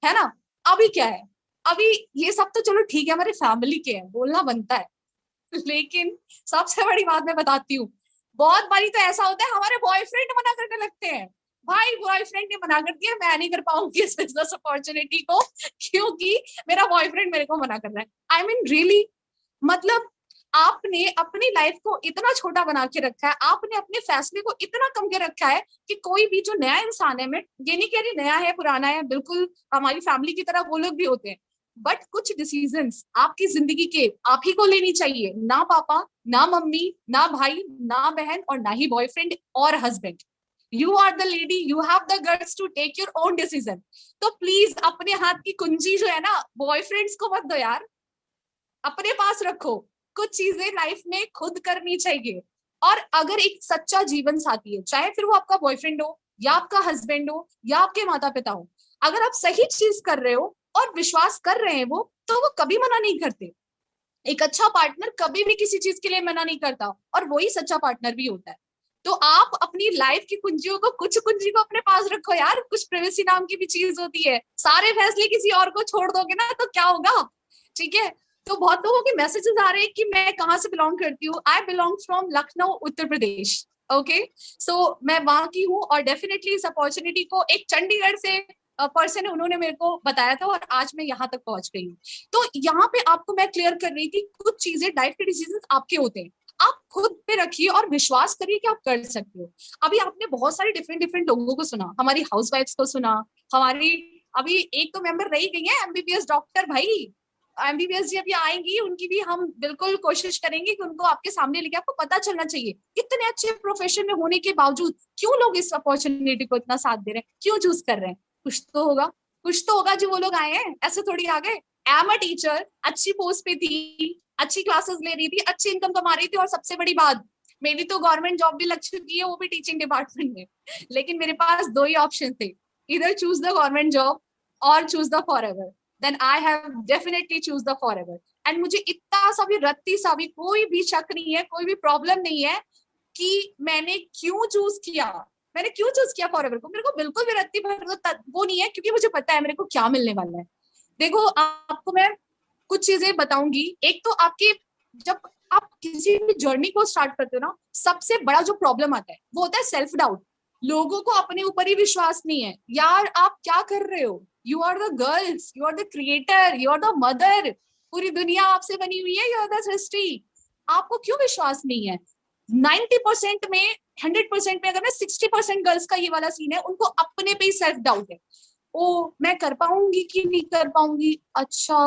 है ना? अभी क्या है, अभी ये सब तो चलो ठीक है हमारे फैमिली के हैं, बोलना बनता है, लेकिन सबसे बड़ी बात मैं बताती हूँ, बहुत बारी तो ऐसा होता है हमारे बॉयफ्रेंड मना करने लगते हैं। भाई बॉयफ्रेंड ने मना कर दिया, मैं नहीं कर पाऊंगी इस बिजनेस अपॉर्चुनिटी को क्योंकि मेरा बॉयफ्रेंड मेरे को मना कर रहा है। आई मीन रियली, मतलब आपने अपनी लाइफ को इतना छोटा बना के रखा है, आपने अपने फैसले को इतना कम के रखा है कि कोई भी जो नया इंसान है, मैं ये नहीं कह रही नया है पुराना है, बिल्कुल हमारी फैमिली की तरह वो लोग भी होते हैं, बट कुछ डिसीजंस आपकी जिंदगी के आप ही को लेनी चाहिए, ना पापा, ना मम्मी, ना भाई, ना बहन, और ना ही बॉयफ्रेंड और husband. You are the lady, you have the guts to take your own decision. तो प्लीज अपने हाथ की कुंजी जो है ना, बॉयफ्रेंड्स को मत दो यार, अपने पास रखो। कुछ चीजें लाइफ में खुद करनी चाहिए। और अगर एक सच्चा जीवन साथी है, चाहे फिर वो आपका बॉयफ्रेंड हो या आपका हस्बैंड हो या आपके माता पिता हो, अगर आप सही चीज कर रहे हो और विश्वास कर रहे हैं वो, तो वो कभी मना नहीं करते। एक अच्छा पार्टनर कभी भी किसी चीज के लिए मना नहीं करता, और वही सच्चा पार्टनर भी होता है। तो आप अपनी लाइफ की कुंजियों को, कुछ कुंजी को अपने पास रखो यार, कुछ प्राइवेसी नाम की भी चीज होती है। सारे फैसले किसी और को छोड़ दोगे ना तो क्या होगा? ठीक है। तो बहुत लोगों के मैसेजेस आ रहे हैं कि मैं कहाँ से बिलोंग करती हूँ। I belong from Lucknow, Uttar Pradesh. Okay, so मैं वहां की हूँ, और डेफिनेटली इस अपॉर्चुनिटी को एक चंडीगढ़ से पर्सन है, उन्होंने मेरे को बताया था, और आज मैं यहाँ तक पहुंच गई हूँ। तो यहाँ पे आपको मैं क्लियर कर रही थी, कुछ चीजें लाइफ के डिसीजन आपके होते हैं, आप खुद पे रखिए और विश्वास करिए कि आप कर सकते हो। अभी आपने बहुत सारे डिफरेंट लोगों को सुना, हमारी हाउसवाइफ्स को सुना, हमारी अभी एक तो मेंबर रही गई है एमबीबीएस डॉक्टर। भाई एमबीबीएस जी अभी आएंगी, उनकी भी हम बिल्कुल कोशिश करेंगे कि उनको आपके सामने लेके, आपको पता चलना चाहिए इतने अच्छे प्रोफेशन में होने के बावजूद क्यों लोग इस अपॉर्चुनिटी को इतना साथ दे रहे हैं, क्यों चूज कर रहे हैं। कुछ तो होगा, कुछ तो होगा जो वो लोग आए हैं, ऐसे थोड़ी आ गए। आई एम अ टीचर, अच्छी पोस्ट पे थी, अच्छी क्लासेस ले रही थी, अच्छी इनकम कमा रही थी, और सबसे बड़ी बात मेरी तो गवर्नमेंट जॉब भी लग चुकी है, वो भी टीचिंग डिपार्टमेंट में, लेकिन मेरे पास दो ही ऑप्शन थे, इधर चूज द गवर्नमेंट जॉब और choose the forever. Then I have definitely choose the forever. And मुझे इतना सा भी रत्ती सा भी कोई भी शक नहीं है, कोई भी प्रॉब्लम नहीं है कि मैंने क्यों चूज किया, मैंने क्यों चूज किया फॉरएवर को। मेरे को बिल्कुल भी रत्ती भर वो नहीं है, क्योंकि मुझे पता है मेरे को क्या मिलने वाला है। देखो आपको मैं कुछ चीजें बताऊंगी। एक तो आपकी, जब आप किसी भी जर्नी को स्टार्ट करते हो ना, सबसे बड़ा जो प्रॉब्लम आता है वो होता है सेल्फ डाउट। लोगों को अपने ऊपर ही विश्वास नहीं है। यार आप क्या कर रहे हो, you are the girls, you are the creator, you are the mother, पूरी दुनिया आपसे बनी हुई है, यू आर द सृष्टि, आपको क्यों विश्वास नहीं है। 90% में 100% में अगर ना 60% गर्ल्स का ये वाला सीन है, उनको अपने पे ही सेल्फ डाउट है। ओ मैं कर पाऊंगी कि नहीं कर पाऊंगी, अच्छा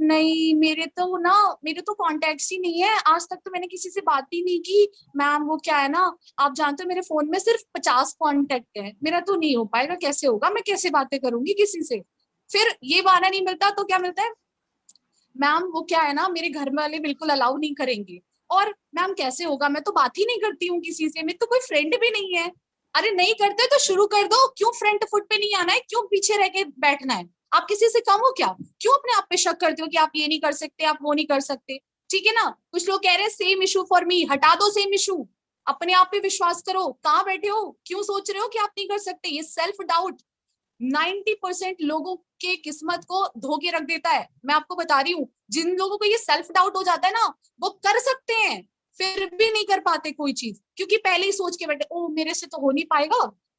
नहीं मेरे तो कॉन्टेक्ट्स ही नहीं है, आज तक तो मैंने किसी से बात ही नहीं की। मैम वो क्या है ना, आप जानते हो मेरे फोन में सिर्फ 50 कॉन्टेक्ट है, मेरा तो नहीं हो पाएगा, कैसे होगा, मैं कैसे बातें करूंगी किसी से। फिर ये बहाना नहीं मिलता तो क्या मिलता है, मैम वो क्या है ना, मेरे घर वाले बिल्कुल अलाउ नहीं करेंगे। और मैम कैसे होगा, मैं तो बात ही नहीं करती हूँ किसी से, मेरे तो कोई फ्रेंड भी नहीं है। अरे नहीं करते तो शुरू कर दो, क्यों फ्रंट फुट पे नहीं आना है, क्यों पीछे रह के बैठना है। आप किसी से कम हो क्या, क्यों अपने आप पे शक करते हो कि आप ये नहीं कर सकते, आप वो नहीं कर सकते। ठीक है ना, कुछ लोग कह रहे हैं सेम इशू फॉर मी, हटा दो सेम इशू, अपने आप पे विश्वास करो। कहाँ बैठे हो, क्यों सोच रहे हो कि आप नहीं कर सकते। ये सेल्फ डाउट 90% लोगों के किस्मत को धोके रख देता है। मैं आपको बता रही हूँ, जिन लोगों को ये सेल्फ डाउट हो जाता है ना, वो कर सकते हैं फिर भी नहीं कर पाते कोई चीज, क्योंकि पहले ही सोच के बैठे ओ मेरे से तो हो नहीं पाएगा।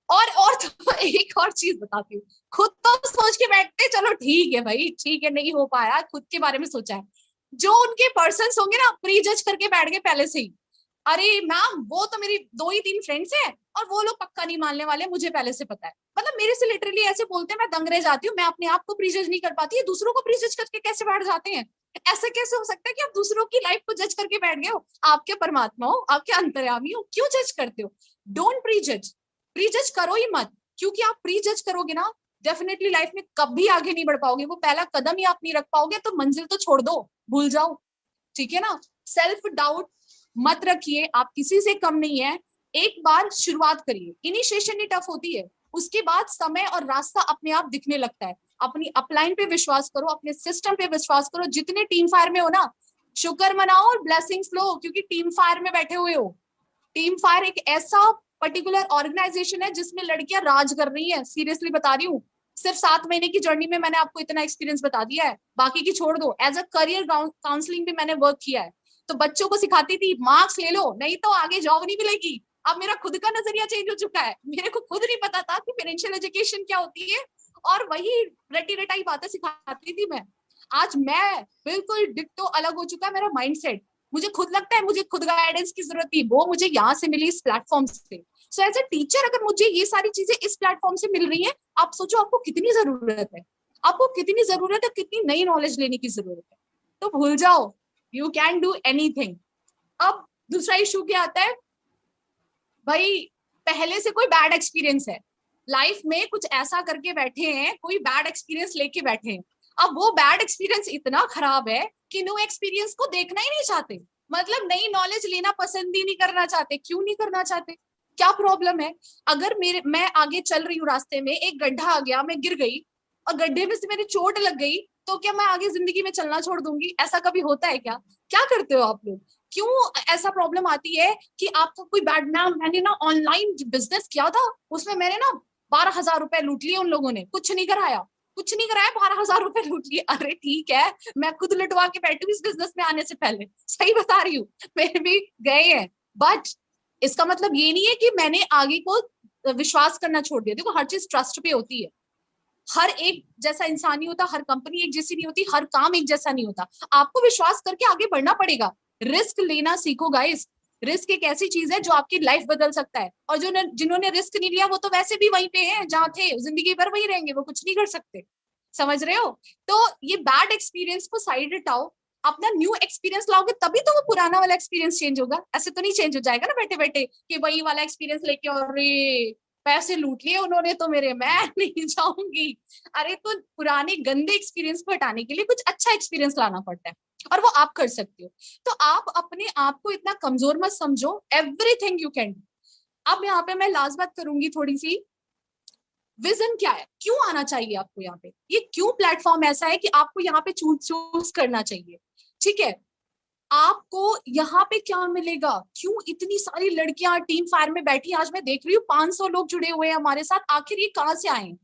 और तो एक और चीज बताती हूँ, खुद तो सोच के बैठते चलो ठीक है भाई, ठीक है नहीं हो पाया, खुद के बारे में सोचा है। जो उनके पर्सन्स होंगे ना, प्री जज करके बैठ गए पहले से ही, अरे मैम वो तो मेरी 2 ही 3 फ्रेंड्स हैं और वो लोग पक्का नहीं मानने वाले, मुझे पहले से पता है। मतलब मेरे से लिटरली ऐसे बोलते हैं, मैं दंग रह जाती हूँ। मैं अपने आप को प्रीजज नहीं कर पाती, दूसरों को प्रीजज करके कैसे बैठ जाते हैं। ऐसा कैसे हो सकता है कि आप दूसरों की लाइफ को जज करके बैठ गए हो। आप क्या परमात्मा हो, आप क्या अंतर्यामी हो, क्यों जज करते हो। डोंट प्रीजज, प्रीजज करो ही मत, क्योंकि आप प्रीजज करोगे ना, डेफिनेटली लाइफ में कभी आगे नहीं बढ़ पाओगे। वो पहला कदम ही आप नहीं रख पाओगे तो मंजिल तो छोड़ दो, भूल जाओ। ठीक है ना, सेल्फ डाउट मत रखिए, आप किसी से कम नहीं है। एक बार शुरुआत करिए, इनिशिएशन ही टफ होती है, उसके बाद समय और रास्ता अपने आप दिखने लगता है। अपनी अपलाइन पे विश्वास करो, अपने सिस्टम पे विश्वास करो। जितने टीम फायर में हो ना, शुक्र मनाओ और ब्लेसिंग्स लो, क्योंकि टीम फायर में बैठे हुए हो। टीम फायर एक ऐसा पर्टिकुलर ऑर्गेनाइजेशन है जिसमें लड़कियां राज कर रही हैं, सीरियसली बता रही हूँ। सिर्फ 7 महीने की जर्नी में मैंने आपको इतना एक्सपीरियंस बता दिया है, बाकी की छोड़ दो। एज अ करियर काउंसलिंग भी मैंने वर्क किया है, तो बच्चों को सिखाती थी मार्क्स ले लो नहीं तो आगे जॉब नहीं मिलेगी। अब मेरा खुद का नजरिया चेंज हो चुका है, मेरे को खुद नहीं पता था कि फाइनेंशियल एजुकेशन क्या होती है, और वही रटी रटाई बातें सिखाती थी मैं। आज मैं बिल्कुल डिट्टो अलग हो चुका है मेरा माइंडसेट। मुझे खुद लगता है मुझे खुद गाइडेंस की जरूरत थी, वो मुझे यहाँ से मिली, इस प्लेटफॉर्म से। सो एज ए टीचर अगर मुझे ये सारी चीजें इस प्लेटफॉर्म से मिल रही है, आप सोचो आपको कितनी जरूरत है, आपको कितनी जरूरत है, कितनी नई नॉलेज लेने की जरूरत है। तो भूल जाओ, यू कैन डू एनीथिंग। अब दूसरा इशू क्या आता है, भाई पहले से कोई बैड एक्सपीरियंस है लाइफ में, कुछ ऐसा करके बैठे हैं, कोई बैड एक्सपीरियंस लेके बैठे हैं। अब वो बैड एक्सपीरियंस इतना खराब है कि न्यू एक्सपीरियंस को देखना ही नहीं चाहते, मतलब नई नॉलेज लेना पसंद ही नहीं करना चाहते। क्यों नहीं करना चाहते, क्या प्रॉब्लम है। अगर मैं आगे चल रही हूँ, रास्ते में एक गड्ढा आ गया, मैं गिर गई और गड्ढे में से मेरी चोट लग गई, तो क्या मैं आगे जिंदगी में चलना छोड़ दूंगी। ऐसा कभी होता है क्या, क्या करते हो आप लोग। क्यों ऐसा प्रॉब्लम आती है कि आपको कोई बैड नाम। मैंने ना ऑनलाइन बिजनेस किया था, उसमें मैंने ना 12,000 रुपए लूट लिए उन लोगों ने, कुछ नहीं कराया, कुछ नहीं कराया, 12,000 रुपए लूट लिए। अरे ठीक है, मैं खुद लुटवा के बैठी हूँ इस बिजनेस में आने से पहले, सही बता रही हूँ, मेरे भी गए हैं। बट इसका मतलब ये नहीं है कि मैंने आगे को विश्वास करना छोड़ दिया। देखो हर चीज ट्रस्ट पे होती है, हर एक जैसा इंसान नहीं होता, हर कंपनी एक जैसी नहीं होती, हर काम एक जैसा नहीं होता। आपको विश्वास करके आगे बढ़ना पड़ेगा, रिस्क लेना सीखो गाइस। रिस्क एक ऐसी चीज है जो आपकी लाइफ बदल सकता है, और जो जिन्होंने रिस्क नहीं लिया वो तो वैसे भी वहीं पे हैं जहाँ थे, जिंदगी भर वही रहेंगे, वो कुछ नहीं कर सकते। समझ रहे हो। तो ये बैड एक्सपीरियंस को साइड हटाओ, अपना न्यू एक्सपीरियंस लाओगे तभी तो वो पुराना वाला एक्सपीरियंस चेंज होगा। ऐसे तो नहीं चेंज हो जाएगा ना बैठे बैठे कि वही वाला एक्सपीरियंस लेके, और पैसे लूट लिए उन्होंने तो मेरे, मैं नहीं जाऊंगी। अरे तो पुराने गंदे एक्सपीरियंस को हटाने के लिए कुछ अच्छा एक्सपीरियंस लाना पड़ता है। और वो आप कर सकते हो। तो आप अपने आप को इतना कमजोर मत समझो, एवरीथिंग यू कैन डू। अब यहाँ पे मैं लास्ट बात करूंगी थोड़ी सी, विजन क्या है, क्यों आना चाहिए आपको यहाँ पे, ये क्यों प्लेटफॉर्म ऐसा है कि आपको यहाँ पे चूज करना चाहिए। ठीक है, आपको यहाँ पे क्या मिलेगा, क्यों इतनी सारी लड़कियां टीम फायर में बैठी, आज मैं देख रही हूँ 500 लोग जुड़े हुए हैं हमारे साथ, आखिर ये कहाँ से आए हैं।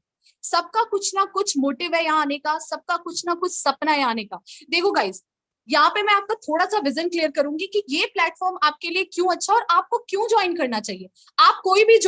सबका कुछ ना कुछ मोटिव है यहाँ आने का, सबका कुछ ना कुछ सपना है आने का। देखो गाइस, यहाँ पे मैं आपका थोड़ा सा विजन क्लियर करूंगी कि ये प्लेटफॉर्म आपके लिए क्यों अच्छा और आपको क्यों ज्वाइन करना चाहिए। आप कोई भी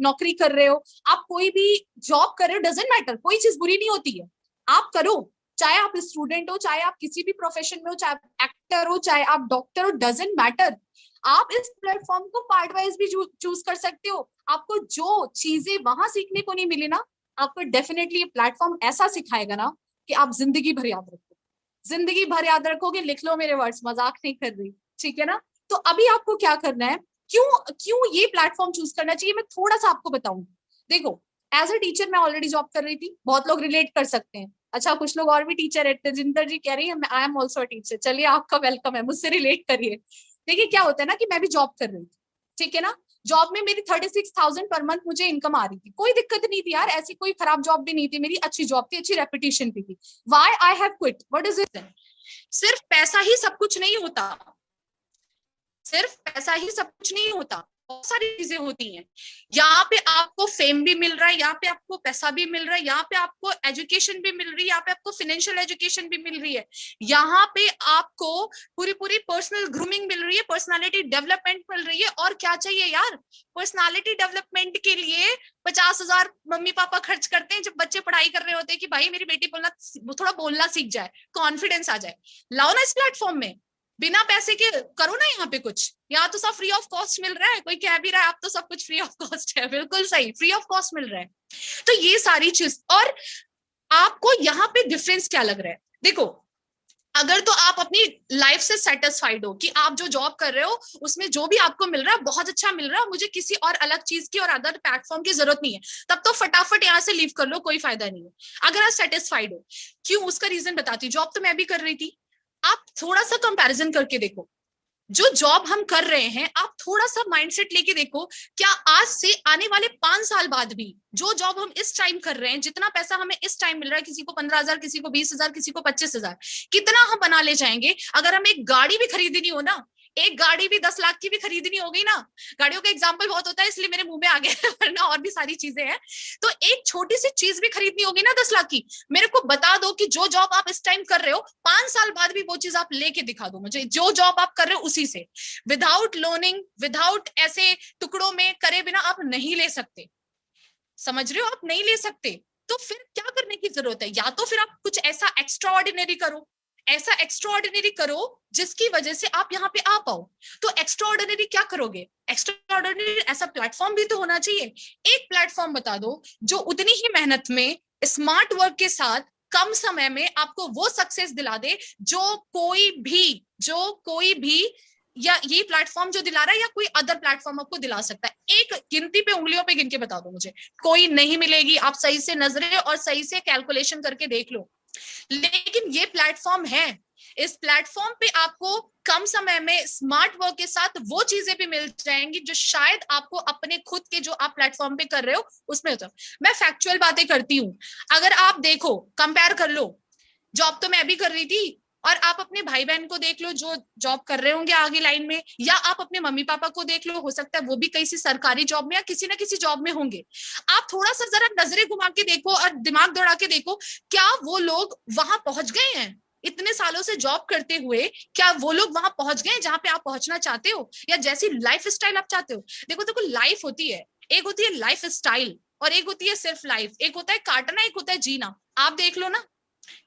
नौकरी कर रहे हो, आप कोई भी जॉब कर रहे हो, डजेंट मैटर, कोई चीज बुरी नहीं होती है, आप करो। चाहे आप स्टूडेंट हो, चाहे आप किसी भी प्रोफेशन में हो, चाहे आप एक्टर हो, चाहे आप डॉक्टर हो, डजेंट मैटर। आप इस प्लेटफॉर्म को पार्ट वाइज भी चूज कर सकते हो। आपको जो चीजें वहां सीखने को नहीं मिली ना, आपको डेफिनेटली ये प्लेटफॉर्म ऐसा सिखाएगा ना कि आप जिंदगी भर याद रखोगे, जिंदगी भर याद रखोगे। लिख लो मेरे वर्ड्स, मजाक नहीं कर रही, ठीक है ना। तो अभी आपको क्या करना है, क्यों ये प्लेटफॉर्म चूज करना चाहिए, मैं थोड़ा सा आपको बताऊंगी। देखो, एज अ टीचर मैं ऑलरेडी जॉब कर रही थी, बहुत लोग रिलेट कर सकते हैं। अच्छा, कुछ लोग और भी टीचर है, तेजिंदर जी कह रही है आई एम ऑल्सो टीचर, चलिए आपका वेलकम है, मुझसे रिलेट करिए। देखिए क्या होता है ना कि मैं भी जॉब कर रही थी, ठीक है ना। जॉब में मेरी 36,000 पर मंथ मुझे इनकम आ रही थी, कोई दिक्कत नहीं थी यार, ऐसी कोई खराब जॉब भी नहीं थी मेरी, अच्छी जॉब थी, अच्छी रेपुटेशन भी थी। Why I have quit, what is it. सिर्फ पैसा ही सब कुछ नहीं होता, सिर्फ पैसा ही सब कुछ नहीं होता, बहुत सारी चीजें होती हैं। यहाँ पे आपको फेम भी मिल रहा है, यहाँ पे आपको पैसा भी मिल रहा है, यहाँ पे आपको एजुकेशन भी मिल रही है, यहाँ पे आपको फाइनेंशियल एजुकेशन भी मिल रही है, यहाँ पे आपको पूरी पूरी पर्सनल ग्रूमिंग मिल रही है, पर्सनालिटी डेवलपमेंट मिल रही है। और क्या चाहिए यार, पर्सनालिटी डेवलपमेंट के लिए 50,000 मम्मी पापा खर्च करते हैं जब बच्चे पढ़ाई कर रहे होते हैं कि भाई मेरी बेटी थोड़ा बोलना सीख जाए, कॉन्फिडेंस आ जाए। लाओ ना इस प्लेटफॉर्म में, बिना पैसे के करो ना यहाँ पे कुछ, यहाँ तो सब फ्री ऑफ कॉस्ट मिल रहा है। कोई कह भी रहा है आप तो सब कुछ फ्री ऑफ कॉस्ट है, बिल्कुल सही, फ्री ऑफ कॉस्ट मिल रहा है। तो ये सारी चीज, और आपको यहाँ पे डिफरेंस क्या लग रहा है, देखो अगर तो आप अपनी लाइफ से सेटिस्फाइड हो कि आप जो जॉब कर रहे हो उसमें जो भी आपको मिल रहा है बहुत अच्छा मिल रहा है, मुझे किसी और अलग चीज की और अदर प्लेटफॉर्म की जरूरत नहीं है, तब तो फटाफट यहाँ से लीव कर लो, कोई फायदा नहीं है। अगर आप सेटिस्फाइड हो, क्यों, उसका रीजन बताती हूँ। जॉब तो मैं भी कर रही थी, आप थोड़ा सा कंपैरिजन करके देखो, जो जॉब हम कर रहे हैं आप थोड़ा सा माइंडसेट लेके देखो, क्या आज से आने वाले 5 साल बाद भी जो जॉब हम इस टाइम कर रहे हैं, जितना पैसा हमें इस टाइम मिल रहा है, किसी को 15,000, किसी को 20,000, किसी को 25,000, कितना हम बना ले जाएंगे। अगर हम एक गाड़ी भी खरीदनी हो ना, एक गाड़ी भी 10 लाख की भी खरीदनी होगी ना, गाड़ियों का एग्जाम्पल बहुत होता है इसलिए मेरे मुंह में आ गया, वरना और भी सारी चीजें हैं। तो एक छोटी सी चीज भी खरीदनी होगी ना 10 लाख की, मेरे को बता दो कि जो जॉब आप इस टाइम कर रहे हो 5 साल बाद भी वो चीज आप लेके दिखा दो मुझे, जो जॉब आप कर रहे हो उसी से, विदाउट लोनिंग, विदाउट ऐसे टुकड़ों में करे बिना आप नहीं ले सकते। समझ रहे हो, आप नहीं ले सकते। तो फिर क्या करने की जरूरत है, या तो फिर आप कुछ ऐसा एक्स्ट्रा ऑर्डिनरी करो, ऐसा एक्स्ट्रा ऑर्डिनरी करो जिसकी वजह से आप यहाँ पे आ पाओ। तो एक्स्ट्रा ऑर्डिनरी क्या करोगे, एक्स्ट्रा ऑर्डिनरी ऐसा प्लेटफॉर्म भी तो होना चाहिए। एक प्लेटफॉर्म बता दो जो उतनी ही मेहनत में, स्मार्ट वर्क के साथ, कम समय में आपको वो सक्सेस दिला दे जो कोई भी या ये प्लेटफॉर्म जो दिला रहा है या कोई अदर प्लेटफॉर्म आपको दिला सकता है। एक गिनती पे, उंगलियों पे गिन के बता दो मुझे, कोई नहीं मिलेगी। आप सही से नजरें और सही से कैलकुलेशन करके देख लो, लेकिन ये प्लेटफॉर्म है। इस प्लेटफॉर्म पे आपको कम समय में स्मार्ट वर्क के साथ वो चीजें भी मिल जाएंगी जो शायद आपको अपने खुद के जो आप प्लेटफॉर्म पे कर रहे हो उसमें होता। मैं फैक्चुअल बातें करती हूँ, अगर आप देखो, कंपेयर कर लो, जॉब तो मैं भी कर रही थी, और आप अपने भाई बहन को देख लो जो जॉब कर रहे होंगे आगे लाइन में, या आप अपने मम्मी पापा को देख लो, हो सकता है वो भी किसी सरकारी जॉब में या किसी ना किसी जॉब में होंगे। आप थोड़ा सा जरा नजरें घुमा के देखो और दिमाग दौड़ा के देखो, क्या वो लोग वहां पहुंच गए हैं इतने सालों से जॉब करते हुए, क्या वो लोग वहां पहुंच गए जहां पे आप पहुंचना चाहते हो, या जैसी लाइफ स्टाइल आप चाहते हो। देखो लाइफ होती है, एक होती है लाइफ स्टाइल और एक होती है सिर्फ लाइफ, एक होता है काटना, एक होता है जीना। आप देख लो ना,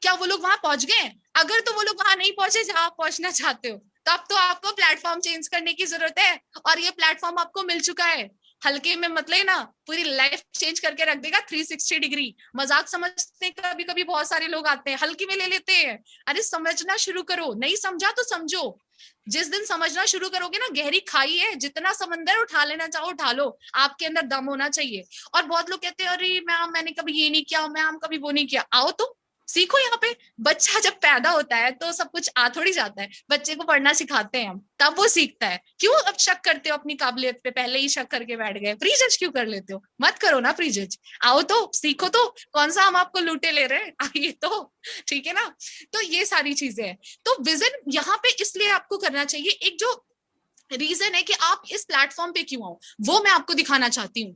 क्या वो लोग वहां पहुंच गए? अगर तो वो लोग वहां नहीं पहुंचे जहां आप पहुंचना चाहते हो, तब तो आपको प्लेटफॉर्म चेंज करने की जरूरत है, और ये प्लेटफॉर्म आपको मिल चुका है। हल्के में मत लेना, पूरी लाइफ चेंज करके रख देगा 360 डिग्री। मजाक समझते कभी कभी बहुत सारे लोग आते हैं, हल्की में ले लेते हैं। अरे समझना शुरू करो, नहीं समझा तो समझो। जिस दिन समझना शुरू करोगे ना, गहरी खाई है, जितना समंदर उठा लेना चाहो उठा लो, आपके अंदर दम होना चाहिए। और बहुत लोग कहते हैं अरे मैम मैंने कभी ये नहीं किया, मैम कभी वो नहीं किया। आओ तो सीखो यहाँ पे। बच्चा जब पैदा होता है तो सब कुछ आ थोड़ी जाता है, बच्चे को पढ़ना सिखाते हैं हम, तब वो सीखता है। क्यों अब शक करते हो अपनी काबिलियत पे, पहले ही शक करके बैठ गए, प्री जज क्यों कर लेते हो? मत करो ना प्री जज, आओ तो सीखो तो, कौन सा हम आपको लूटे ले रहे हैं, आइए तो, ठीक है ना। तो ये सारी चीजें हैं। तो विजन यहाँ पे इसलिए आपको करना चाहिए, एक जो रीजन है कि आप इस प्लेटफॉर्म पे क्यों आओ, वो मैं आपको दिखाना चाहती हूँ।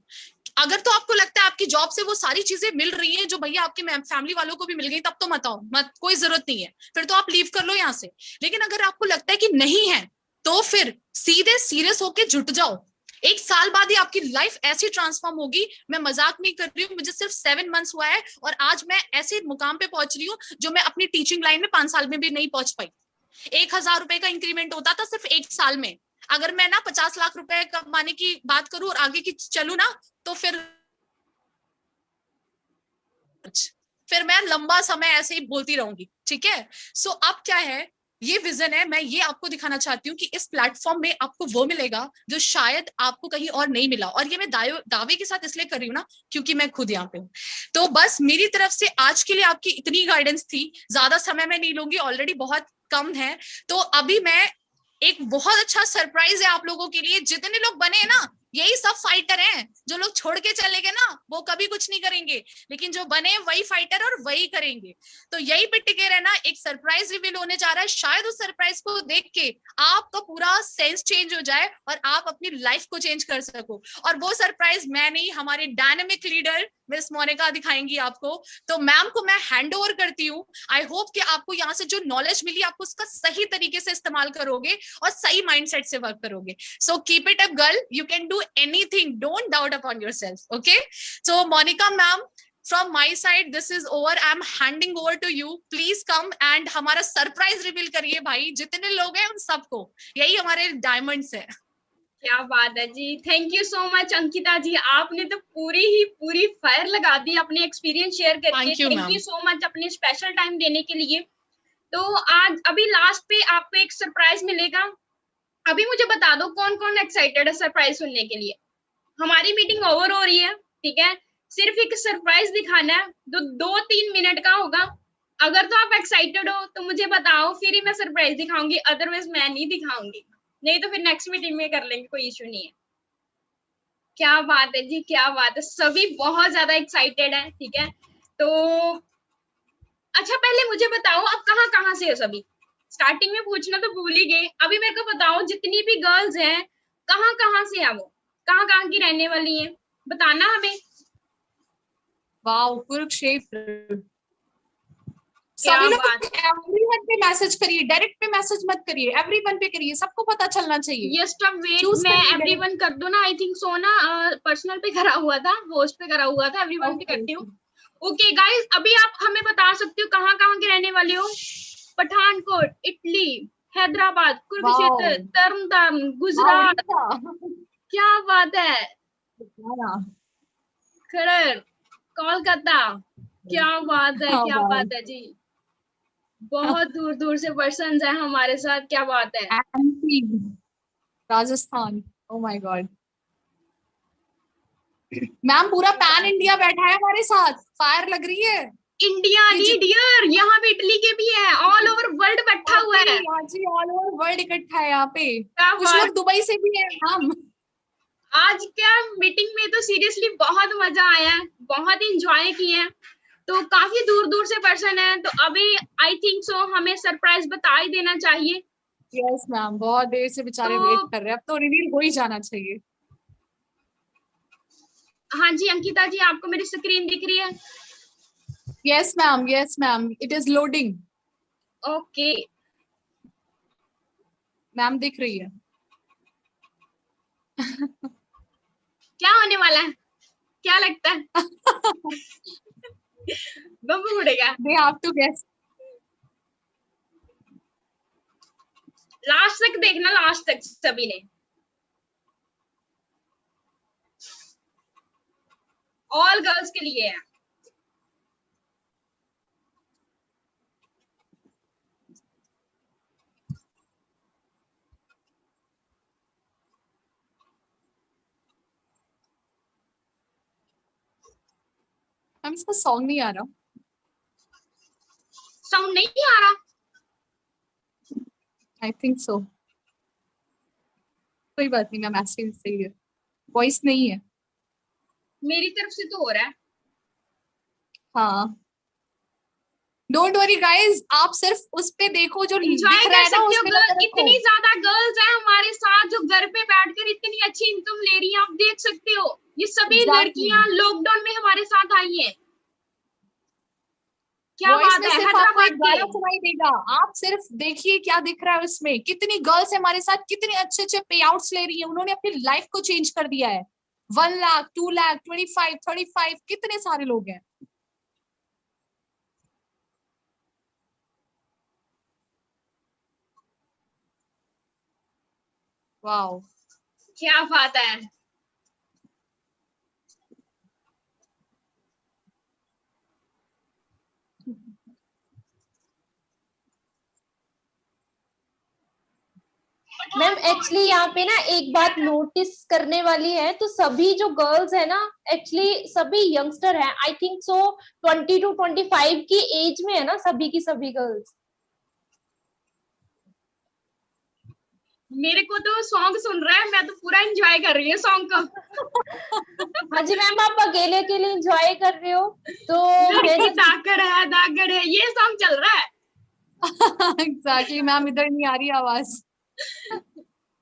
अगर तो आपको लगता है आपकी जॉब से वो सारी चीजें मिल रही हैं जो भैया आपके फैमिली वालों को भी मिल गई, तब तो मत आओ, मत, कोई जरूरत नहीं है, फिर तो आप लीव कर लो यहाँ से। लेकिन अगर आपको लगता है कि नहीं है, तो फिर सीधे सीरियस होके जुट जाओ। 1 साल बाद ही आपकी लाइफ ऐसी ट्रांसफॉर्म होगी। मैं मजाक नहीं कर रही हूँ, मुझे सिर्फ 7 मंथ्स हुआ है और आज मैं ऐसे मुकाम पे पहुंच रही हूँ जो मैं अपनी टीचिंग लाइन में 5 साल में भी नहीं पहुंच पाई। 1,000 रुपए का इंक्रीमेंट होता था सिर्फ 1 साल में। अगर मैं ना 50 लाख रुपए कमाने की बात करूं और आगे की चलू ना, तो फिर मैं लंबा समय ऐसे ही बोलती रहूंगी, ठीक है। सो अब क्या है, ये विजन है, मैं ये आपको दिखाना चाहती हूँ कि इस प्लेटफॉर्म में आपको वो मिलेगा जो शायद आपको कहीं और नहीं मिला। और ये मैं दावे के साथ इसलिए कर रही हूँ ना, क्योंकि मैं खुद यहाँ पे हूँ। तो बस मेरी तरफ से आज के लिए आपकी इतनी गाइडेंस थी, ज्यादा समय मैं नहीं लूंगी, ऑलरेडी बहुत कम है। तो अभी मैं, एक बहुत अच्छा सरप्राइज है आप लोगों के लिए। जितने लोग बने हैं ना, यही सब फाइटर हैं। जो लोग छोड़ के चले गए ना, वो कभी कुछ नहीं करेंगे, लेकिन जो बने वही फाइटर और वही करेंगे। तो यही पे टिके रहना, एक सरप्राइज रिवील होने जा रहा है। शायद उस सरप्राइज को देख के आपका पूरा सेंस चेंज हो जाए और आप अपनी लाइफ को चेंज कर सको। और वो सरप्राइज मैं नहीं, हमारे डायनेमिक लीडर मिस मोनिका दिखाएंगी आपको। तो मैम को मैं हैंड ओवर करती हूँ। आई होप कि आपको यहाँ से जो नॉलेज मिली, आपको उसका सही तरीके से इस्तेमाल करोगे और सही माइंडसेट से वर्क करोगे। So keep it up girl, you can do anything, don't doubt upon yourself, okay. सो Monika ma'am, from my side this is over, I'm handing over to you, please come and हमारा surprise reveal करिए भाई। जितने लोग हैं उन सबको, यही हमारे डायमंड्स है। क्या बात है जी, thank you so much Ankita ji, आपने तो पूरी फायर लगा दी अपने एक्सपीरियंस शेयर करके। थैंक यू सो मच अपने स्पेशल टाइम देने के लिए। तो आज अभी लास्ट पे आपको एक सरप्राइज मिलेगा। अभी मुझे बता दो कौन कौन एक्साइटेड है सरप्राइज सुनने के लिए। हमारी मीटिंग ओवर हो रही है, ठीक है, सिर्फ एक सरप्राइज दिखाना है जो 2-3 मिनट का होगा। अगर तो आप एक्साइटेड हो तो मुझे बताओ, फिर ही मैं सरप्राइज दिखाऊंगी, अदरवाइज मैं नहीं दिखाऊंगी, नहीं तो फिर नेक्स्ट मीटिंग में कर लेंगे, कोई इशू नहीं है। क्या बात है जी, क्या बात है, सभी बहुत ज्यादा एक्साइटेड है, ठीक है। तो अच्छा, पहले मुझे बताओ आप कहाँ से हो सभी? स्टार्टिंग में पूछना तो भूल ही गए। अभी मेरे को बताओ जितनी भी गर्ल्स हैं कहाँ से है, वो कहाँ की रहने वाली हैं, बताना हमें। वाओ, कुरुक्षेत्र। क्या सभी लोग बात, एवरीवन पे मैसेज करिए, डायरेक्ट पे मैसेज मत करिए, एवरीवन पे करिए, सबको पता चलना चाहिए। जस्ट अ वेट, मैं एवरीवन कर दूं ना, आई थिंक सो ना, पर्सनल पे करा हुआ था, होस्ट पे करा हुआ था, एवरीवन पे करती हूँ। ओके गाइस, अभी आप हमें बता सकते हो कहाँ के रहने वाले हो? पठानकोट, इटली, हैदराबाद, कुरुक्षेत्र, तरनतारन, गुजरात, क्या बात है, खरड़, कोलकाता, क्या बात है, क्या बात है जी, बहुत दूर दूर से पर्सन्स हैं हमारे साथ, क्या बात है। Rajasthan, oh my God. Ma'am पूरा पैन इंडिया बैठा है हमारे साथ, फायर लग रही है। इंडिया नहीं डियर, यहाँ पे इटली के भी है, ऑल ओवर वर्ल्ड बैठा हुआ है। जी, ऑल ओवर वर्ल्ड इकट्ठा है यहाँ पे, क्या कुछ लोग दुबई से भी है मैम। आज क्या मीटिंग में तो सीरियसली बहुत मजा आया है, बहुत इंजॉय किए हैं। तो काफी दूर दूर से पर्सन है, तो अभी आई थिंक सो हमें सरप्राइज बता ही देना चाहिए। यस मैम, बहुत देर से बेचारे वेट कर रहे हैं, अब तो रिवील हो ही जाना चाहिए। हाँ जी अंकिता जी, आपको मेरी स्क्रीन दिख रही है? Yes ma'am, it is loading. Okay ma'am दिख रही है। क्या होने वाला है, क्या लगता है? बम उड़ेगा? They have to guess. Last तक देखना, लास्ट तक सभी ने। ऑल गर्ल्स के लिए है। मैम इसका सॉन्ग नहीं आ रहा। साउंड नहीं आ रहा? आई थिंक सो, कोई बात नहीं मैम, ऐसे ही सही है, वॉइस नहीं है। मेरी तरफ से तो हो रहा है। हाँ, डोंट वरी गाइस, आप सिर्फ उस पे देखो जो एंजॉय दिख रहा कर है ना, सकते उस हो। पे नजर रखो। इतनी ज्यादा गर्ल्स हैं हमारे साथ जो घर पे बैठकर इतनी अच्छी इनकम ले रही हैं, आप देख सकते हो। ये सभी Exactly. लड़कियां लॉकडाउन में हमारे साथ आई हैं। क्या वॉइस बात में है, सिर्फ आपको एक हैदराबाद गाना के। सुनाई देगा, आप सिर्फ देखिए क्या दिख रहा है उसमें, कितनी गर्ल्स हमारे साथ कितने अच्छे अच्छे पे आउट्स ले रही है, उन्होंने अपनी लाइफ को चेंज कर दिया है। 1 लाख, 2 लाख, 25, 35, कितने सारे लोग हैं। वाओ, क्या बात है। मैम एक्चुअली यहाँ पे ना एक बात नोटिस करने वाली है, तो सभी जो गर्ल्स है ना, एक्चुअली सभी यंगस्टर हैं। आई थिंक सो 20 to 25 की एज में है ना, सभी की सभी गर्ल्स। मेरे को तो सॉन्ग सुन रहा है, मैं तो पूरा एंजॉय कर रही हूँ सॉन्ग को। हाँ जी मैम, आप अकेले अकेले एंजॉय कर रहे हो तो लड़की दागड़ है, ये सॉन्ग चल रहा है। एग्जैक्टली मैम, इधर नहीं आ रही आवाज।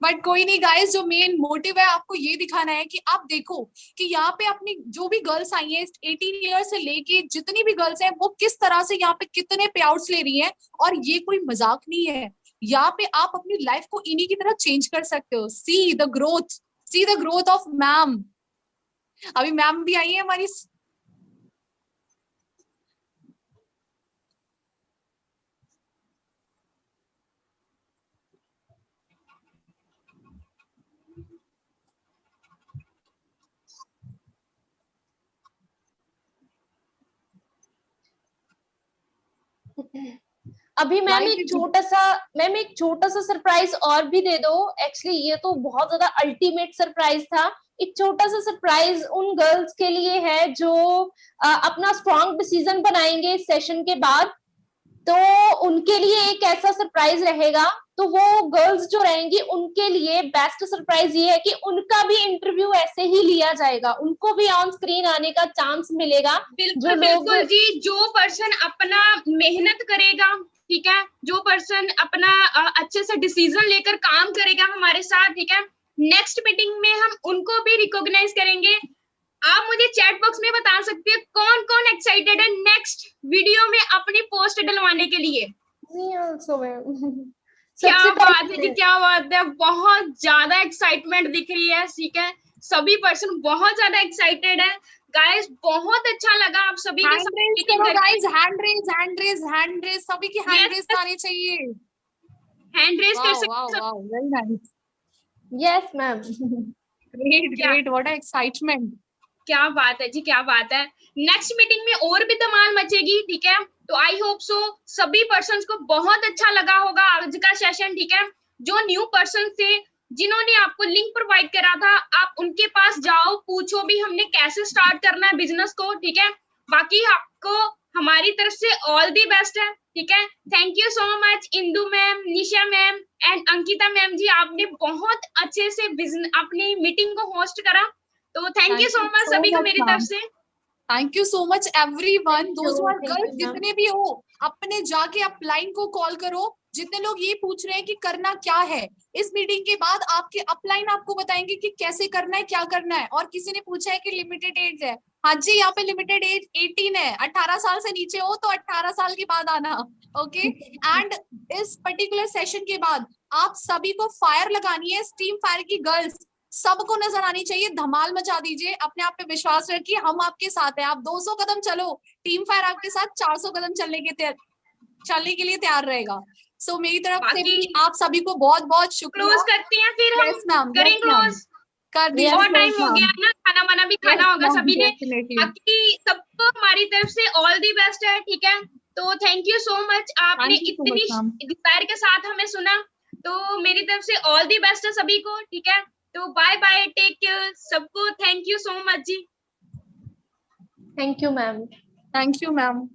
बट कोई नहीं गाइस, जो मेन मोटिव है आपको ये दिखाना है कि आप देखो कि यहाँ पे अपनी जो भी गर्ल्स आई हैं 18 ईयर से लेके जितनी भी गर्ल्स हैं, वो किस तरह से यहाँ पे कितने पे आउट्स ले रही हैं। और ये कोई मजाक नहीं है, यहाँ पे आप अपनी लाइफ को इन्हीं की तरह चेंज कर सकते हो। See the growth of ma'am. अभी मैम भी आई है हमारी। अभी मैम एक छोटा सा सरप्राइज और भी दे दो। एक्चुअली ये तो बहुत ज्यादा अल्टीमेट सरप्राइज था। एक छोटा सा सरप्राइज उन गर्ल्स के लिए है जो अपना स्ट्रॉन्ग डिसीजन बनाएंगे इस सेशन के बाद, तो उनके लिए एक ऐसा सरप्राइज रहेगा। तो वो गर्ल्स जो रहेंगी उनके लिए बेस्ट सरप्राइज ये है कि उनका भी इंटरव्यू ऐसे ही लिया जाएगा, उनको भी ऑन स्क्रीन आने का चांस मिलेगा। बिल्कुल बिल्कुल जी, जो पर्सन अपना मेहनत करेगा, ठीक है, जो पर्सन अपना अच्छे से डिसीजन लेकर काम करेगा हमारे साथ, ठीक है, नेक्स्ट मीटिंग में हम उनको भी रिकॉग्नाइज करेंगे। आप मुझे चैट बॉक्स में बता सकते हैं कौन कौन एक्साइटेड है नेक्स्ट वीडियो में अपनी पोस्ट डलवाने के लिए। क्या बात है जी, क्या बात है, बहुत ज्यादा एक्साइटमेंट दिख रही है, ठीक है, सभी पर्सन बहुत ज्यादा एक्साइटेड है। गाइस बहुत अच्छा लगा आप सभी के साथ मीटिंग करके। गाइस हैंड रेज सभी की हैंड रेज आनी चाहिए। हैंड रेज कर सकते wow, very nice. Yes ma'am. Great, what excitement. क्या बात है जी, क्या बात है। नेक्स्ट मीटिंग में और भी धमाल मचेगी, ठीक है, तो आई होप सो सभी पर्सन्स को बहुत अच्छा लगा होगा आज का सेशन, ठीक है। जो न्यू पर्सन थे जिन्होंने आपको लिंक प्रोवाइड करा था, आप उनके पास जाओ, पूछो भी हमने कैसे स्टार्ट करना है बिजनेस को, ठीक है। बाकी आपको हमारी तरफ से ऑल दी बेस्ट है, ठीक है। Thank you so much Indu ma'am, Nisha ma'am and Ankita ma'am ji, आपने बहुत अच्छे से अपनी मीटिंग को होस्ट करा, तो थैंक यू सो मच सभी को मेरी तरफ से। Thank you so much everyone, those who are Thank you, girls, ma'am. जितने भी हो अपने जाके अपलाइन को कॉल करो। जितने लोग ये पूछ रहे हैं कि करना क्या है, इस मीटिंग के बाद आपके अपलाइन आपको बताएंगे कि कैसे करना है, क्या करना है। और किसी ने पूछा है कि लिमिटेड एज है, हाँ जी, यहाँ पे लिमिटेड एज 18 है, 18 साल से नीचे हो तो 18 साल के बाद आना, ओके। एंड इस पर्टिकुलर सेशन के बाद आप सभी को फायर लगानी है, स्टीम फायर की गर्ल्स सबको नजर आनी चाहिए, धमाल मचा दीजिए, अपने आप पे विश्वास रखिए, हम आपके साथ हैं। आप 200 कदम चलो, टीम फायर आपके साथ 400 कदम चलने के लिए तैयार रहेगा। सो मेरी तरफ से भी आप सभी को बहुत बहुत शुक्रिया। क्लोज करते हैं फिर हम। Yes, ma'am. करें Yes, ma'am. क्लोज, कर दीजिए। बहुत टाइम हो गया ना, खाना वाना भी खाना होगा सभी ने। Definitely. बाकी सबको हमारी तरफ से ऑल दी बेस्ट है, ठीक है। तो थैंक यू सो मच, आपने Thank you so much, ma'am. इतनी डिस्पायर के साथ हमें सुना, तो मेरी तरफ से ऑल दी बेस्ट है सभी को, ठीक है। तो बाय बाय, टेक केयर सबको, थैंक यू सो मच जी। Thank you ma'am. Thank you, ma'am.